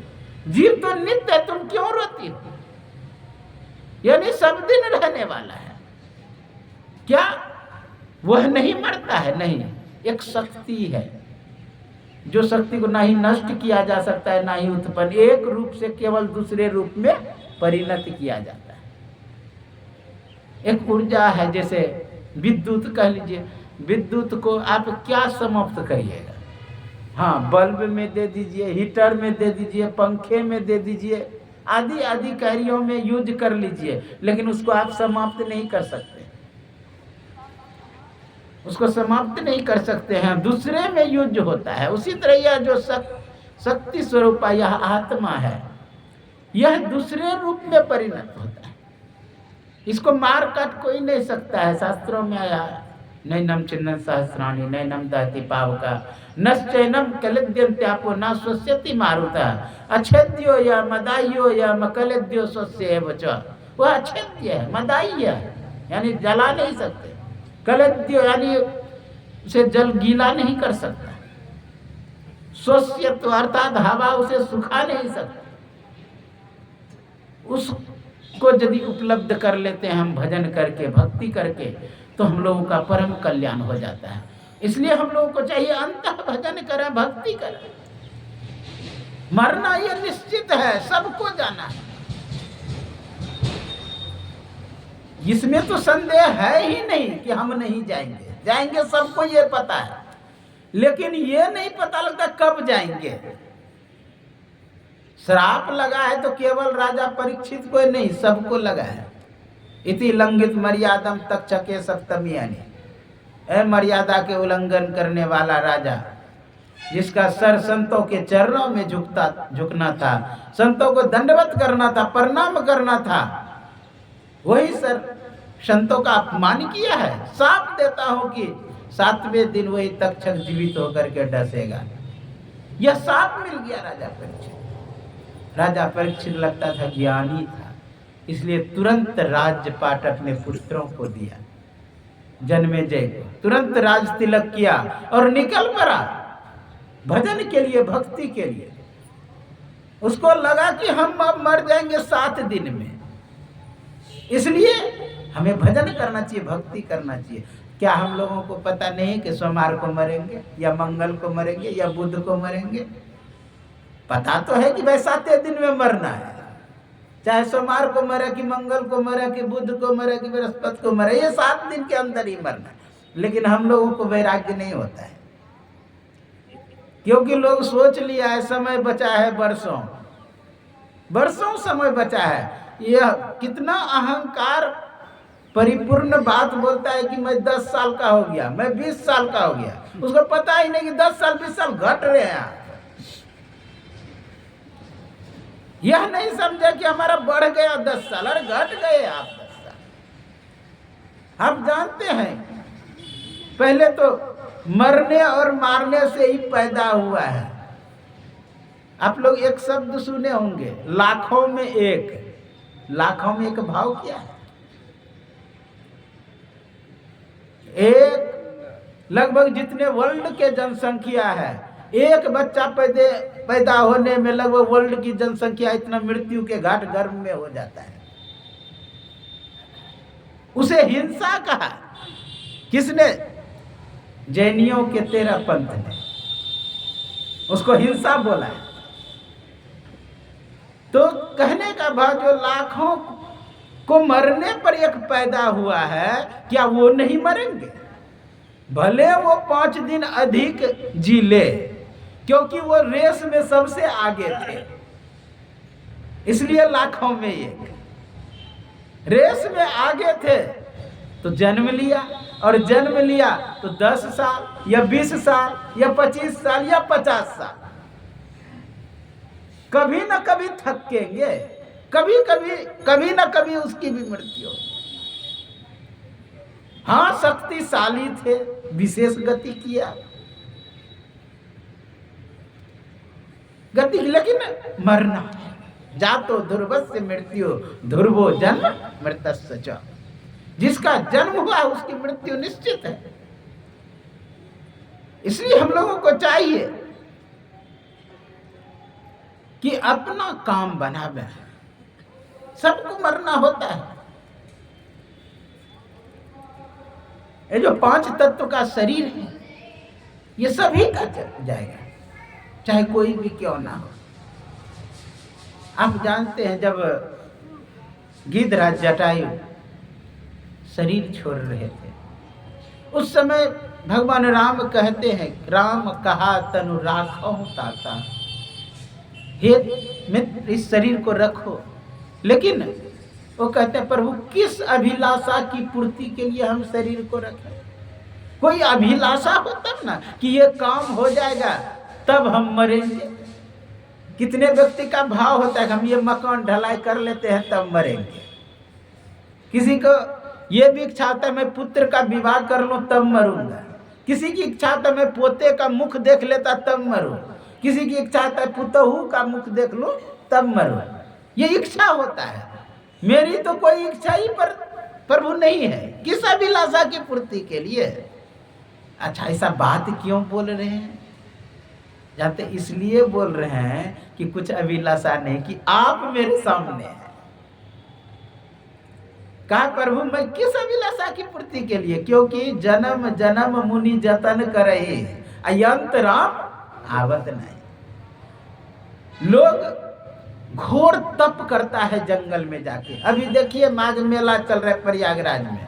जीव तो नित्य है, तुम क्यों रोती हो? यानी सब दिन रहने वाला है। क्या वह नहीं मरता है? नहीं, एक शक्ति है, जो शक्ति को ना ही नष्ट किया जा सकता है, ना ही उत्पन्न, एक रूप से केवल दूसरे रूप में परिणत किया जाता है। एक ऊर्जा है, जैसे विद्युत कह लीजिए, विद्युत को आप क्या समाप्त करिएगा? हाँ, बल्ब में दे दीजिए, हीटर में दे दीजिए, पंखे में दे दीजिए, आदि आदि कार्यों में यूज कर लीजिए, लेकिन उसको आप समाप्त नहीं कर सकते, उसको समाप्त नहीं कर सकते हैं, दूसरे में यूज होता है। उसी तरह यह जो शक्ति स्वरूप यह आत्मा है, यह दूसरे रूप में परिणत होता है। इसको मार काट कोई नहीं सकता है। शास्त्रों में आया, नैनम चिन्ह सहस्राणी नैनम दहति पावका नश्चैनम कलिद्यंत्यापो न स्वस्यति मारुता अच्छेद्यो या मदाइयो या मकलिद्यो स्वस्यैव च। वह अच्छेद्य है, मदाइय है, यानी जला नहीं सकते, कलिद्यो यानी उसे जल गीला नहीं कर सकता, स्वस्यत्व अर्थात हवा उसे सुखा नहीं सकती। उसको यदि उपलब्ध कर लेते हैं हम भजन करके, भक्ति करके, तो हम लोगों का परम कल्याण हो जाता है। इसलिए हम लोगों को चाहिए अंतः भजन करें, भक्ति करें। मरना ये निश्चित है, सबको जाना है, इसमें तो संदेह है ही नहीं कि हम नहीं जाएंगे, जाएंगे, सबको ये पता है। लेकिन ये नहीं पता लगता कब जाएंगे। श्राप लगा है तो केवल राजा परीक्षित को नहीं, सबको लगा है। इति लंघित मर्यादम तक्षके सप्तमी यानी मर्यादा के उल्लंघन करने वाला राजा, जिसका सर संतों के चरणों में झुकना था, संतों को दंडवत करना था, प्रणाम करना था, वही सर संतों का अपमान किया है। साफ देता हूं कि 7वें दिन वही तक्षक जीवित होकर के डसेगा। यह साफ मिल गया राजा परीक्षित। राजा परीक्षित लगता था ज्ञानी था, इसलिए तुरंत राज्य पाठ अपने पुत्रों को दिया। जन्मेजय को तुरंत राज तिलक किया और निकल पड़ा भजन के लिए, भक्ति के लिए। उसको लगा कि हम अब मर जाएंगे 7 दिन में, इसलिए हमें भजन करना चाहिए, भक्ति करना चाहिए। क्या हम लोगों को पता नहीं कि सोमवार को मरेंगे या मंगल को मरेंगे या बुध को मरेंगे? पता तो है कि भाई 7 दिन में मरना है, चाहे सोमवार को मरे कि मंगल को मरे कि बुध को मरे कि बृहस्पति को मरे, ये 7 दिन के अंदर ही मरना है। लेकिन हम लोगों को वैराग्य नहीं होता है, क्योंकि लोग सोच लिया है समय बचा है, वर्षों वर्षों समय बचा है। यह कितना अहंकार परिपूर्ण बात बोलता है कि मैं 10 साल का हो गया, मैं 20 साल का हो गया। उसको पता ही नहीं कि 10 साल 20 साल घट रहे हैं। यह नहीं समझा कि हमारा बढ़ गया 10 साल, अरे घट गए आप 10 साल। आप जानते हैं पहले तो मरने और मारने से ही पैदा हुआ है। आप लोग एक शब्द सुने होंगे, लाखों में एक। लाखों में एक भाव क्या है? एक लगभग जितने वर्ल्ड के जनसंख्या है, एक बच्चा पैदा होने में लगभग वर्ल्ड की जनसंख्या इतना मृत्यु के घाट गर्भ में हो जाता है। उसे हिंसा कहा किसने? जैनियों के 13 पंथ ने उसको हिंसा बोला है। तो कहने का भाव जो लाखों को मरने पर एक पैदा हुआ है, क्या वो नहीं मरेंगे? भले वो 5 दिन अधिक जी ले, क्योंकि वो रेस में सबसे आगे थे, इसलिए लाखों में एक। रेस में आगे थे तो जन्म लिया, और जन्म लिया तो 10 साल या 20 साल या 25 साल या 50 साल, कभी ना कभी थकेंगे, कभी ना कभी उसकी भी मृत्यु। हाँ, शक्तिशाली थे, विशेष गति किया गति, लेकिन मरना। जातो ध्रुवस्य मृत्यु ध्रुवो जन्म मृतस्य च। जिसका जन्म हुआ उसकी मृत्यु निश्चित है। इसलिए हम लोगों को चाहिए कि अपना काम बनावे। सबको मरना होता है। ये जो 5 तत्व का शरीर है, ये सभी का जाएगा, चाहे कोई भी क्यों ना हो। आप जानते हैं जब गिद्धराज जटायु शरीर छोड़ रहे थे, उस समय भगवान राम कहते हैं, राम कहा तनु राखो ताता, हे मित्र इस शरीर को रखो। लेकिन वो कहते हैं प्रभु किस अभिलाषा की पूर्ति के लिए हम शरीर को रखें? कोई अभिलाषा हो तब ना कि ये काम हो जाएगा तब हम मरेंगे। कितने व्यक्ति का भाव होता है कि हम ये मकान ढलाई कर लेते हैं तब मरेंगे। किसी को ये भी इच्छा होता है मैं पुत्र का विवाह कर लूं तब मरूंगा। किसी की इच्छा होता है मैं पोते का मुख देख लेता तब मरूं। किसी की इच्छा होता है पुतहू का मुख देख लूं तब मरूं। ये इच्छा होता है। मेरी तो कोई इच्छा ही पर प्रभु नहीं है। किस अभिलाषा की पूर्ति के लिए? अच्छा, ऐसा बात क्यों बोल रहे हैं? जानते इसलिए बोल रहे हैं कि कुछ अभिलाषा नहीं, कि आप मेरे सामने हैं। कहा प्रभु मैं किस अभिलाषा की पूर्ति के लिए? क्योंकि जन्म जन्म मुनि जतन करे, अयंत राम आवत नहीं। लोग घोर तप करता है जंगल में जाके। अभी देखिए माघ मेला चल रहा है प्रयागराज में,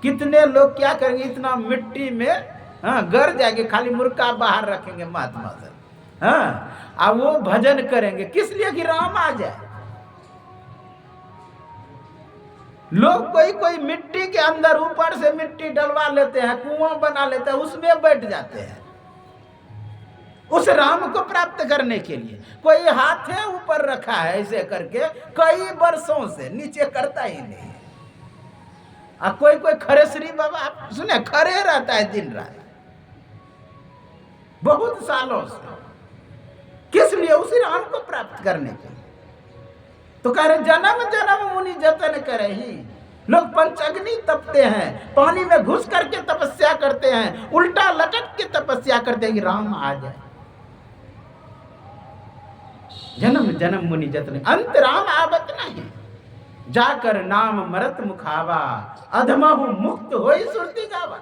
कितने लोग क्या करेंगे, इतना मिट्टी में हाँ, गर जाएंगे, खाली मुर्गा बाहर रखेंगे महात्मा से। हाँ, अब वो भजन करेंगे किस लिए? कि राम आ जाए। लोग कोई कोई मिट्टी के अंदर ऊपर से मिट्टी डलवा लेते हैं, कुआं बना लेते हैं, उसमें बैठ जाते हैं उस राम को प्राप्त करने के लिए। कोई हाथे ऊपर रखा है ऐसे करके कई वर्षों से, नीचे करता ही नहीं। कोई कोई खरे श्री बाबा सुने, खड़े रहता है दिन रात बहुत सालों से। किस लिए? उसी राम को प्राप्त करने के लिए। तो कह रहे जन्म जन्म मुनि जतन करे ही। लोग पंचअग्नि तपते हैं, पानी में घुस करके तपस्या करते हैं, उल्टा लटक के तपस्या करते हैं कि राम आ जाए। जन्म जन्म मुनि जतन, अंत राम आवत नहीं। जाकर नाम मरत मुखावा, अधमहु मुक्त होई सुरती गावा।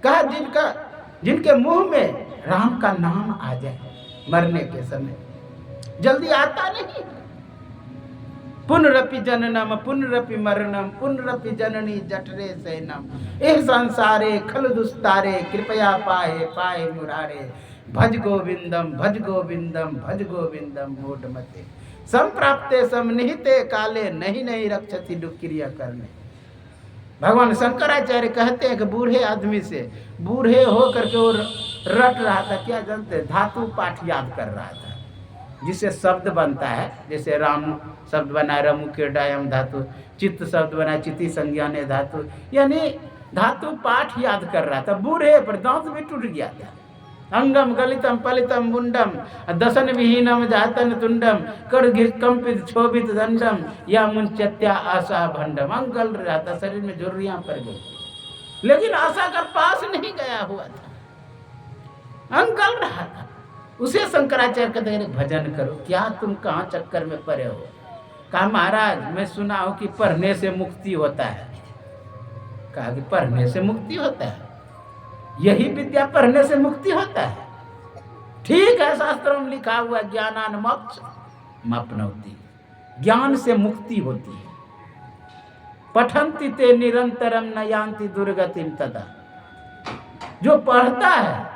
कहा जिनके मुंह में राम का नाम आ जाए मरने के समय, जल्दी आता नहीं। पुनरपि जननम पुनरपि मरणम, पुनरपि जननी जठरे सैनम, एह संसारे खल दुस्तारे, कृपया पाए पाए मुरारे। भज गोविंदम भज गोविंदम भज गोविंदम मूढ़मते, संप्राप्ते समनिहिते काले, नहीं नहीं रक्षति दुक्रिया करने। भगवान शंकराचार्य कहते हैं कि बूढ़े आदमी से, बूढ़े हो करके वो रट रहा था, क्या जानते, धातु पाठ याद कर रहा था, जिससे शब्द बनता है। जैसे राम शब्द बना रमु के डायम धातु, चित्त शब्द बना चिति संज्ञाने धातु, यानी धातु पाठ याद कर रहा था। बूढ़े पर दांत भी टूट गया था। अंगम गलितम पलितम मुंडम, दसन विहीनम जातन तुंडम, कर कंपित क्षोभित दंडम, या मुंचत्या आशा भंडम। अंग गल रहा था, शरीर में झुर्रियां पड़ गई, लेकिन आशा का पास नहीं गया हुआ था, अंग गल रहा था। उसे शंकराचार्य कहते हैं भजन करो। क्या तुम कहाँ चक्कर में पड़े हो? कहा महाराज मैं सुना हूं कि पढ़ने से मुक्ति होता है। कहा कि पढ़ने से मुक्ति होता है, यही विद्या पढ़ने से मुक्ति होता है। ठीक है, शास्त्रों में लिखा हुआ ज्ञानान मोक्ष मपनौति, ज्ञान से मुक्ति होती है। पठन्ति ते निरंतरम न यान्ति दुर्गतिम तदा, जो पढ़ता है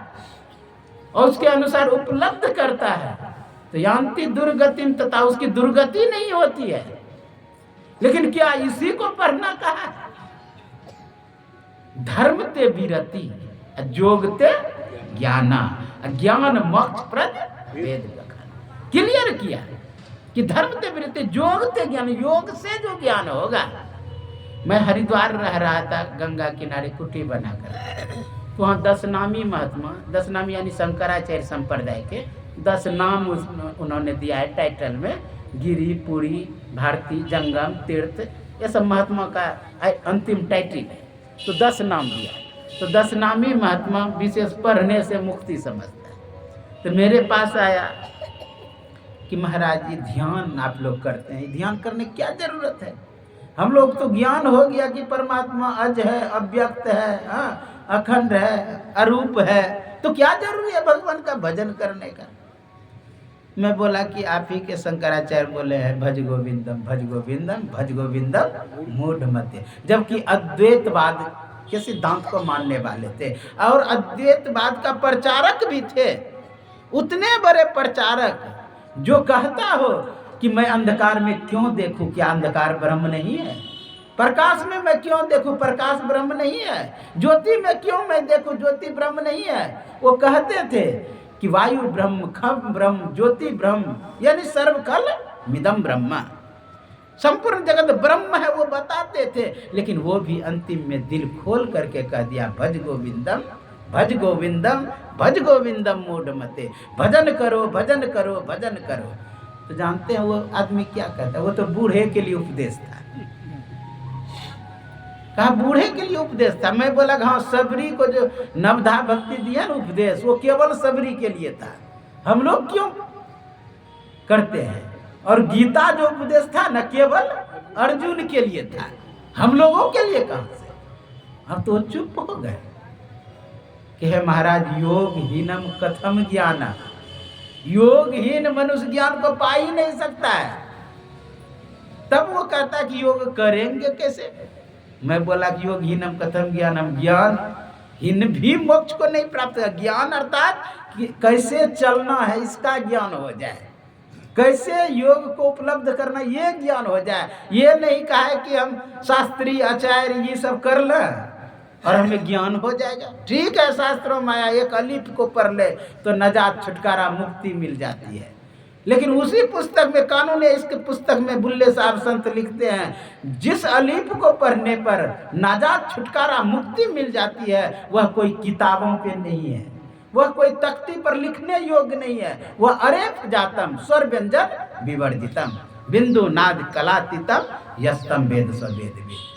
और उसके अनुसार उपलब्ध करता है तो यान्ति दुर्गतिम तथा, उसकी दुर्गति नहीं होती है। लेकिन क्या इसी को पढ़ना कहा है? धर्म ते विरति जोगते ज्ञाना, ज्ञान मोक्ष प्रद वेद लखन। क्लियर किया कि धर्म ते विरति जोगते ज्ञान, योग से जो ज्ञान होगा। मैं हरिद्वार रह रहा था, गंगा किनारे कुटी बनाकर, तो वहाँ 10 नामी महात्मा, 10 नामी यानी शंकराचार्य संप्रदाय के 10 नाम उन्होंने दिया है टाइटल में। गिरी, पुरी, भारती, जंगम, तीर्थ, ये सब महात्मा का अंतिम टाइटल है। तो 10 नाम दिया। तो 10 नामी महात्मा विशेष पढ़ने से मुक्ति समझता है। तो मेरे पास आया कि महाराज जी ध्यान आप लोग करते हैं, ध्यान करने की क्या जरूरत है? हम लोग तो ज्ञान हो गया कि परमात्मा अज है, अव्यक्त है, हाँ, अखंड है, अरूप है, तो क्या जरूरी है भगवान का भजन करने का? मैं बोला कि आप ही के शंकराचार्य बोले हैं भज गोविंदम भज गोविंदम भज गोविंदम मूढ़ मते, जबकि अद्वैतवाद के सिद्धांत को मानने वाले थे और अद्वैतवाद का प्रचारक भी थे। उतने बड़े प्रचारक जो कहता हो कि मैं अंधकार में क्यों देखूं, क्या अंधकार ब्रह्म नहीं है? प्रकाश में मैं क्यों देखूं, प्रकाश ब्रह्म नहीं है? ज्योति में क्यों मैं देखूं, ज्योति ब्रह्म नहीं है? वो कहते थे कि वायु ब्रह्म, खम ब्रह्म, ज्योति ब्रह्म, यानी सर्वकल मिदम ब्रह्म, संपूर्ण जगत ब्रह्म है, वो बताते थे। लेकिन वो भी अंतिम में दिल खोल करके कह दिया भज गोविंदम भज गोविंदम भज गोविंदम मूढ़मते, भजन करो भजन करो भजन करो। तो जानते हैं वो आदमी क्या कहता है? वो तो बूढ़े के लिए उपदेश था। कहा बूढ़े के लिए उपदेश था। मैं बोला हाँ, सबरी को जो नवधा भक्ति दिया ना उपदेश, वो केवल सबरी के लिए था। हम लोग क्यों करते हैं? और गीता जो उपदेश था न केवल अर्जुन के लिए था, हम लोगों के लिए कहां से? हम तो चुप हो गए कि है महाराज योगहीनम कथम ज्ञान, योगहीन मनुष्य ज्ञान को पा ही नहीं सकता है। तब वो कहता कि योग करेंगे कैसे? मैं बोला कि योग हीनम कथम ज्ञानम, ज्ञान हीन भी मोक्ष को नहीं प्राप्त है। ज्ञान अर्थात कि कैसे चलना है इसका ज्ञान हो जाए, कैसे योग को उपलब्ध करना ये ज्ञान हो जाए। ये नहीं कहा है कि हम शास्त्री आचार्य ये सब कर लें और हमें ज्ञान हो जाएगा। ठीक है, शास्त्रों में आया एक अलिफ को पढ़ ले तो नजात छुटकारा मुक्ति मिल जाती है, लेकिन उसी पुस्तक में कानून है, इसके पुस्तक में बुल्ले साहब संत लिखते हैं जिस अलीफ को पढ़ने पर नाजात छुटकारा मुक्ति मिल जाती है वह कोई किताबों पे नहीं है, वह कोई तख्ती पर लिखने योग्य नहीं है। वह अरेफ जातम स्वर व्यंजन विवर्जितम बिंदु नाद कलातीतम यस्तम वेद सवेद वेद।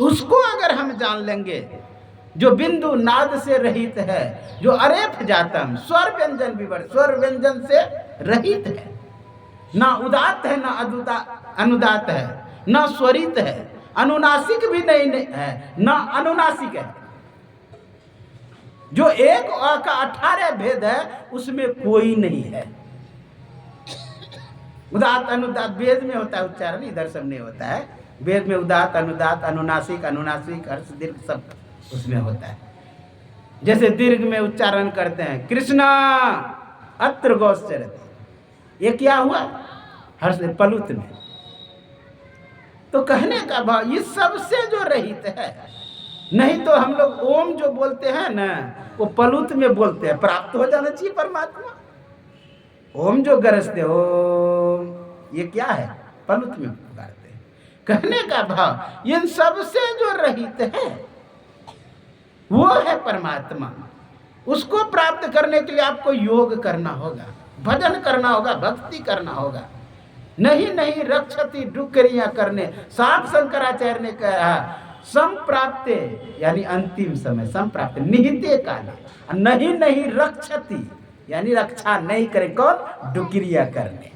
उसको अगर हम जान लेंगे जो बिंदु नाद से रहित है, जो अरेफ जातम स्वर व्यंजन विवर्ज, स्वर व्यंजन से रहित है, ना उदात है ना अनुदात है, ना स्वरित है, अनुनासिक भी नहीं है, ना अनुनासिक है। जो एक का 18 भेद है उसमें कोई नहीं है। उदात अनुदात वेद में होता है उच्चारण, इधर सब नहीं होता है। वेद में उदात अनुदात अनुनासिक अनुनासिक हर्ष दीर्घ सब उसमें होता है। जैसे दीर्घ में उच्चारण करते हैं कृष्णा अत्र गौश्चरति, ये क्या हुआ हर्ष पलुत में। तो कहने का भाव इस सबसे जो रहित है, नहीं तो हम लोग ओम जो बोलते हैं ना वो पलुत में बोलते हैं, प्राप्त हो जाना चाहिए परमात्मा। ओम जो गरजते ओम, ये क्या है पलुत में पुकारते हैं। कहने का भाव इन सबसे जो रहित है वो है परमात्मा। उसको प्राप्त करने के लिए आपको योग करना होगा, भजन करना होगा, भक्ति करना होगा। नहीं रक्षति डुकरियां करने, साफ शंकराचार्य ने कहा संप्राप्ते यानी अंतिम समय, संप्राप्त निहिते काले, नहीं रक्षति यानी रक्षा नहीं करे। कौन? डुकरिया करने,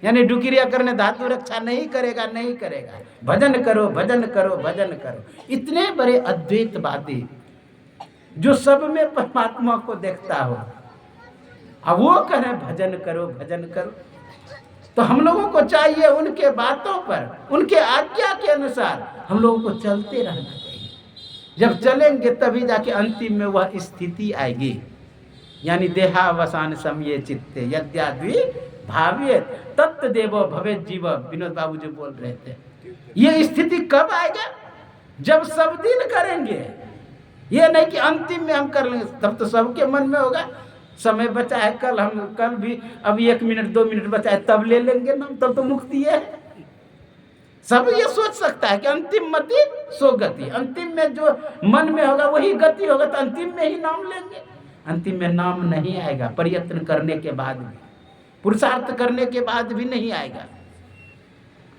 यानी डुकरिया करने धातु रक्षा नहीं करेगा, नहीं करेगा। भजन करो भजन करो भजन करो। इतने बड़े अद्वैतवादी जो सब में परमात्मा को देखता हो, अब वो कह भजन करो भजन करो। तो हम लोगों को चाहिए उनके बातों पर, उनके आज्ञा के अनुसार हम लोगों को चलते रहना चाहिए। जब चलेंगे तभी जाके अंतिम में वह स्थिति आएगी, यानी देहावसान समये चित्ते यद्याद्वी भाव्य तत्व देवो भवेत जीव। विनोद बाबू जी बोल रहे थे, ये स्थिति कब आएगा? जब सब दिन करेंगे। ये नहीं कि अंतिम में हम कर लेंगे, तब तो सबके मन में होगा समय बचा है, कल भी अभी 1 मिनट 2 मिनट बचा है तब ले लेंगे नाम, तब तो मुक्ति है। सब ये सोच सकता है कि अंतिम मति सो गति, अंतिम में जो मन में होगा वही गति होगा, तो अंतिम में ही नाम लेंगे। अंतिम में नाम नहीं आएगा, प्रयत्न करने के बाद भी, पुरुषार्थ करने के बाद भी नहीं आएगा।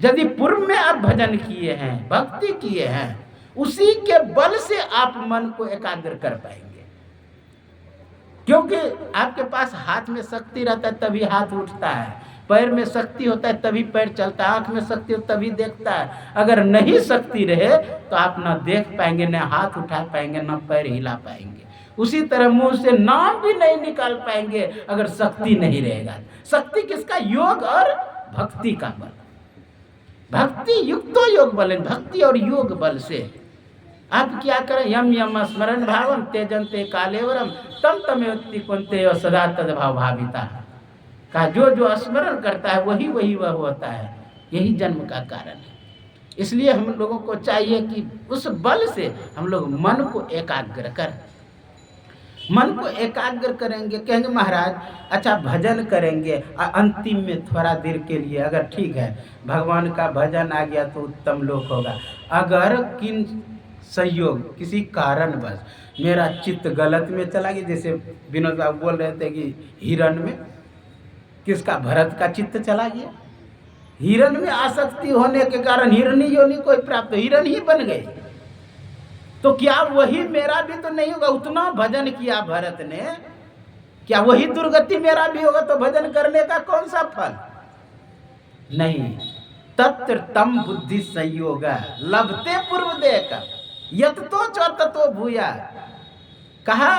यदि पूर्व में आप भजन किए हैं, भक्ति किए हैं, उसी के बल से आप मन को एकाग्र कर पाएंगे। क्योंकि आपके पास हाथ में शक्ति रहता है तभी हाथ उठता है, पैर में शक्ति होता है तभी पैर चलता है, आंख में शक्ति हो तभी देखता है। अगर नहीं शक्ति रहे तो आप ना देख पाएंगे, ना हाथ उठा पाएंगे, ना पैर हिला पाएंगे। उसी तरह मुंह से नाम भी नहीं निकाल पाएंगे अगर शक्ति नहीं रहेगा। शक्ति किसका? योग और भक्ति का बल। भक्ति युक्तो योग बल, भक्ति और योग बल से आप क्या करें? यम यम स्मरण भावम तेजंते कालेवरम तम तमेवत्ति कुंते और सदा तद्भाव भाविता। कहा जो स्मरण करता है वही वह होता है। यही जन्म का कारण है। इसलिए हम लोगों को चाहिए कि उस बल से हम लोग मन को एकाग्र करें। मन को एकाग्र करेंगे, कहेंगे महाराज अच्छा भजन करेंगे, अंतिम में थोड़ा देर के लिए अगर ठीक है भगवान का भजन आ गया तो उत्तम लोक होगा। अगर किन संयोग किसी कारणवश मेरा चित्त गलत में चला गया, जैसे विनोद बाबू बोल रहे थे कि हिरण में किसका? भरत का चित्त चला गया। हिरण में आसक्ति होने के कारण हिरणी योनि को प्राप्त, हिरण ही बन गए। तो क्या वही मेरा भी तो नहीं होगा? उतना भजन किया भरत ने, क्या वही दुर्गति मेरा भी होगा? तो भजन करने का कौन सा फल? नहीं। तत्र तम बुद्धि संयोग लभते पूर्व देख यत तो चौत तो भूया। कहा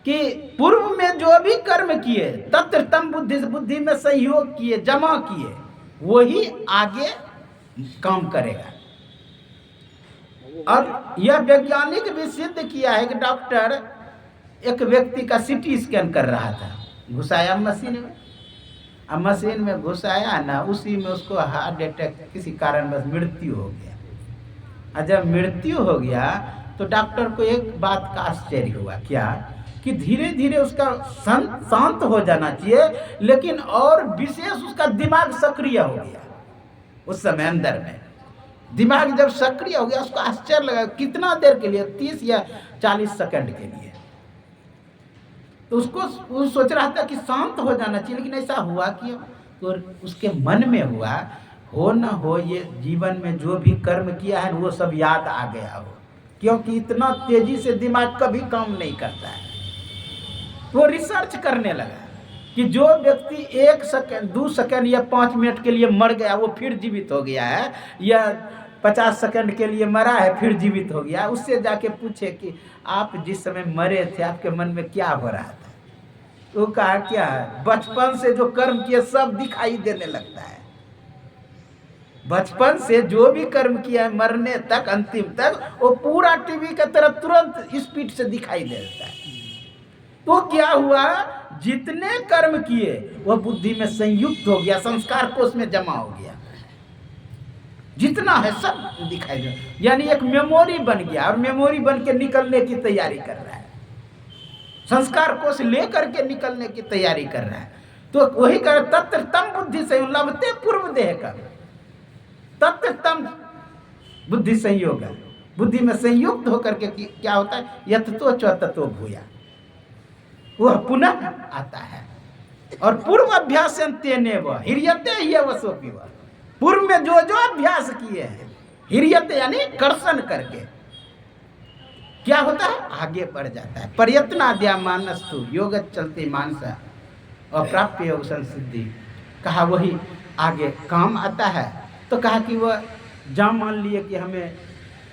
कि पूर्व में जो भी कर्म किए तत्र तम बुद्धि में संयोग किए, जमा किए, वही आगे काम करेगा। और यह वैज्ञानिक भी सिद्ध किया है कि डॉक्टर एक व्यक्ति का सीटी स्कैन कर रहा था, घुसाया मशीन में, अब मशीन में घुसाया ना, उसी में उसको हार्ट अटैक किसी कारणवश मृत्यु हो गया। और जब मृत्यु हो गया तो डॉक्टर को एक बात का आश्चर्य हुआ, क्या कि धीरे धीरे उसका शांत हो जाना चाहिए, लेकिन और विशेष उसका दिमाग सक्रिय हो गया। उस समय अंदर में दिमाग जब सक्रिय हो गया, उसको आश्चर्य लगा, कितना देर के लिए, 30 या 40 सेकंड के लिए। तो उसको वो सोच रहा था कि शांत हो जाना चाहिए, लेकिन ऐसा हुआ कि तो उसके मन में हुआ, हो न हो ये जीवन में जो भी कर्म किया है वो सब याद आ गया हो, क्योंकि इतना तेजी से दिमाग कभी काम नहीं करता है। वो रिसर्च करने लगा कि जो व्यक्ति 1 सेकंड 2 सेकंड या 5 मिनट के लिए मर गया, वो फिर जीवित हो गया है, या 50 सेकंड के लिए मरा है फिर जीवित हो गया, उससे जाके पूछे कि आप जिस समय मरे थे आपके मन में क्या हो रहा था। तो कहा क्या है, बचपन से जो कर्म किए सब दिखाई देने लगता है। बचपन से जो भी कर्म किया है मरने तक, अंतिम तक, वो पूरा टीवी की तरह तुरंत स्पीड से दिखाई देता है। तो क्या हुआ, जितने कर्म किए वह बुद्धि में संयुक्त हो गया, संस्कार कोष में जमा हो गया, जितना है सब दिखाई दे, यानी एक मेमोरी बन गया, और मेमोरी बन के निकलने की तैयारी कर रहा है, संस्कार कोष लेकर के निकलने की तैयारी कर रहा है। तो वही कर तत्र तम बुद्धि संयोग लभते पूर्व देह का, तत्र तम बुद्धि संयोग, बुद्धि में संयुक्त होकर के क्या होता है, यततो च ततो भूया, वह पुनः आता है। और पूर्व अभ्यास वह हिरियते ही वसोपी, वह पूर्व में जो जो अभ्यास किए हैं, हिरियत यानी कर्षण करके क्या होता है, आगे बढ़ जाता है। प्रयत्नाद्या मानस्तु योग चलते मानसा और प्राप्त योग संसिद्धि, कहा वही आगे काम आता है। तो कहा कि वह जहाँ मान लिए कि हमें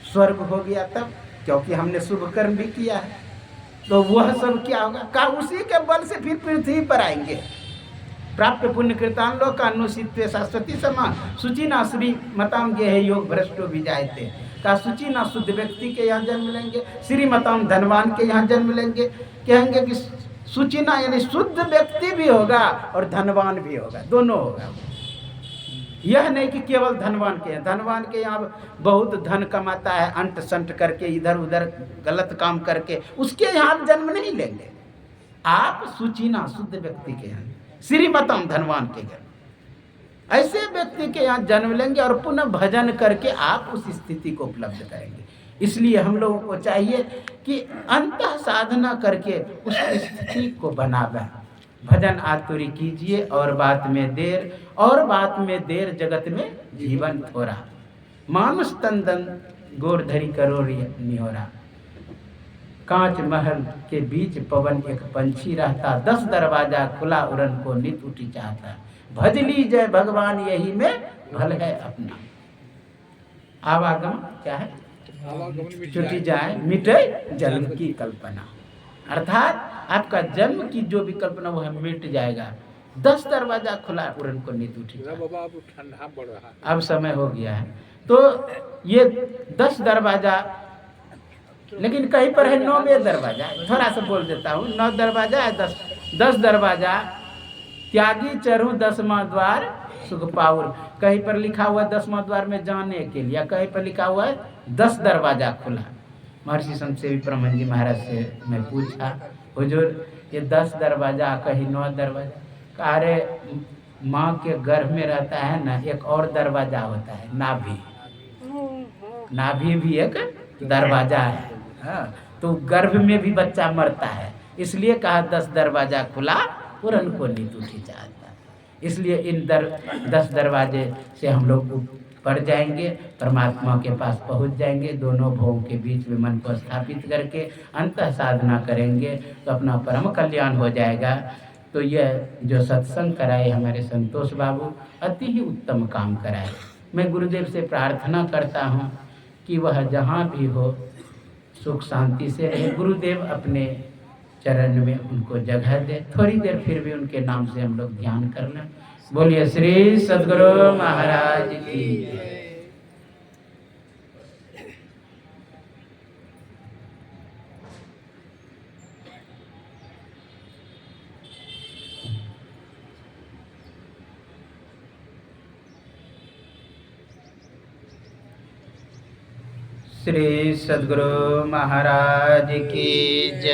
स्वर्ग हो गया तब, क्योंकि हमने शुभ कर्म भी किया है, तो वह सब क्या होगा, कहा उसी के बल से फिर पृथ्वी पर आएंगे। प्राप्त पुण्य कृतान लोक अनुसित्वे शाश्वती समा शुचि ना श्री मताम गेह योग भ्रष्टो भी जायते, कहा शुचि ना शुद्ध व्यक्ति के यहाँ जन्म लेंगे, श्री मताम धनवान के यहाँ जन्म लेंगे। कहेंगे कि शुचि ना यानी शुद्ध व्यक्ति भी होगा और धनवान भी होगा, दोनों होगा। यह नहीं कि केवल धनवान के, धनवान के यहाँ बहुत धन कमाता है, अंट संट करके इधर उधर गलत काम करके, उसके यहाँ आप जन्म नहीं लेंगे। आप सुचीना शुद्ध व्यक्ति के यहाँ, श्रीमतम धनवान के घर, ऐसे व्यक्ति के यहाँ जन्म लेंगे और पुनः भजन करके आप उस स्थिति को उपलब्ध करेंगे। इसलिए हम लोगों को चाहिए कि अंतः साधना करके उस स्थिति को बनावे। भजन आतुरी कीजिए और बात में देर, और बात में देर जगत में जीवन थोड़ा, मानुष तंदन गोरधरी करो निहोरा, कांच महल के बीच पवन एक पंछी रहता, 10 दरवाजा खुला उड़न को नित उठी चाहता, भज ली जय भगवान यही में भल है अपना। आवागम क्या है, छुटी जाए मिटे जन्म की कल्पना, अर्थात आपका जन्म की जो भी कल्पना वो है मिट जाएगा। 10 दरवाजा खुला उड़न को नित उठी, अब समय हो गया है। तो ये 10 दरवाजा, लेकिन कहीं पर है 9वें दरवाजा, थोड़ा सा बोल देता हूँ। 9 दरवाजा है, 10 दरवाजा, त्यागी चरू 10वां द्वार सुख पाउर, कहीं पर लिखा हुआ 10वां द्वार में जाने के लिए, कहीं पर लिखा हुआ है 10 दरवाजा खुला। महर्षि संत सेवी ब्रह्मन जी महाराज से मैं पूछा, हुजूर ये 10 दरवाजा कहीं 9 दरवाजा, कहा अरे माँ के गर्भ में रहता है ना एक और दरवाजा होता है, नाभि, नाभि भी एक दरवाजा है। हाँ, तो गर्भ में भी बच्चा मरता है, इसलिए कहा 10 दरवाजा खुला उड़न को नीत उठी चाहता है। इसलिए इन 10 दरवाजे से हम लोग बढ़ जाएंगे, परमात्मा के पास पहुंच जाएंगे। दोनों भवों के बीच में मन को स्थापित करके अंतः साधना करेंगे तो अपना परम कल्याण हो जाएगा। तो यह जो सत्संग कराए हमारे संतोष बाबू, अति ही उत्तम काम कराए। मैं गुरुदेव से प्रार्थना करता हूँ कि वह जहाँ भी हो सुख शांति से रहे। गुरुदेव अपने चरण में उनको जगह दे। थोड़ी देर फिर भी उनके नाम से हम लोग ध्यान कर लें। बोलिए श्री सद्गुरु महाराज की। श्री सद्गुरु महाराज की जय।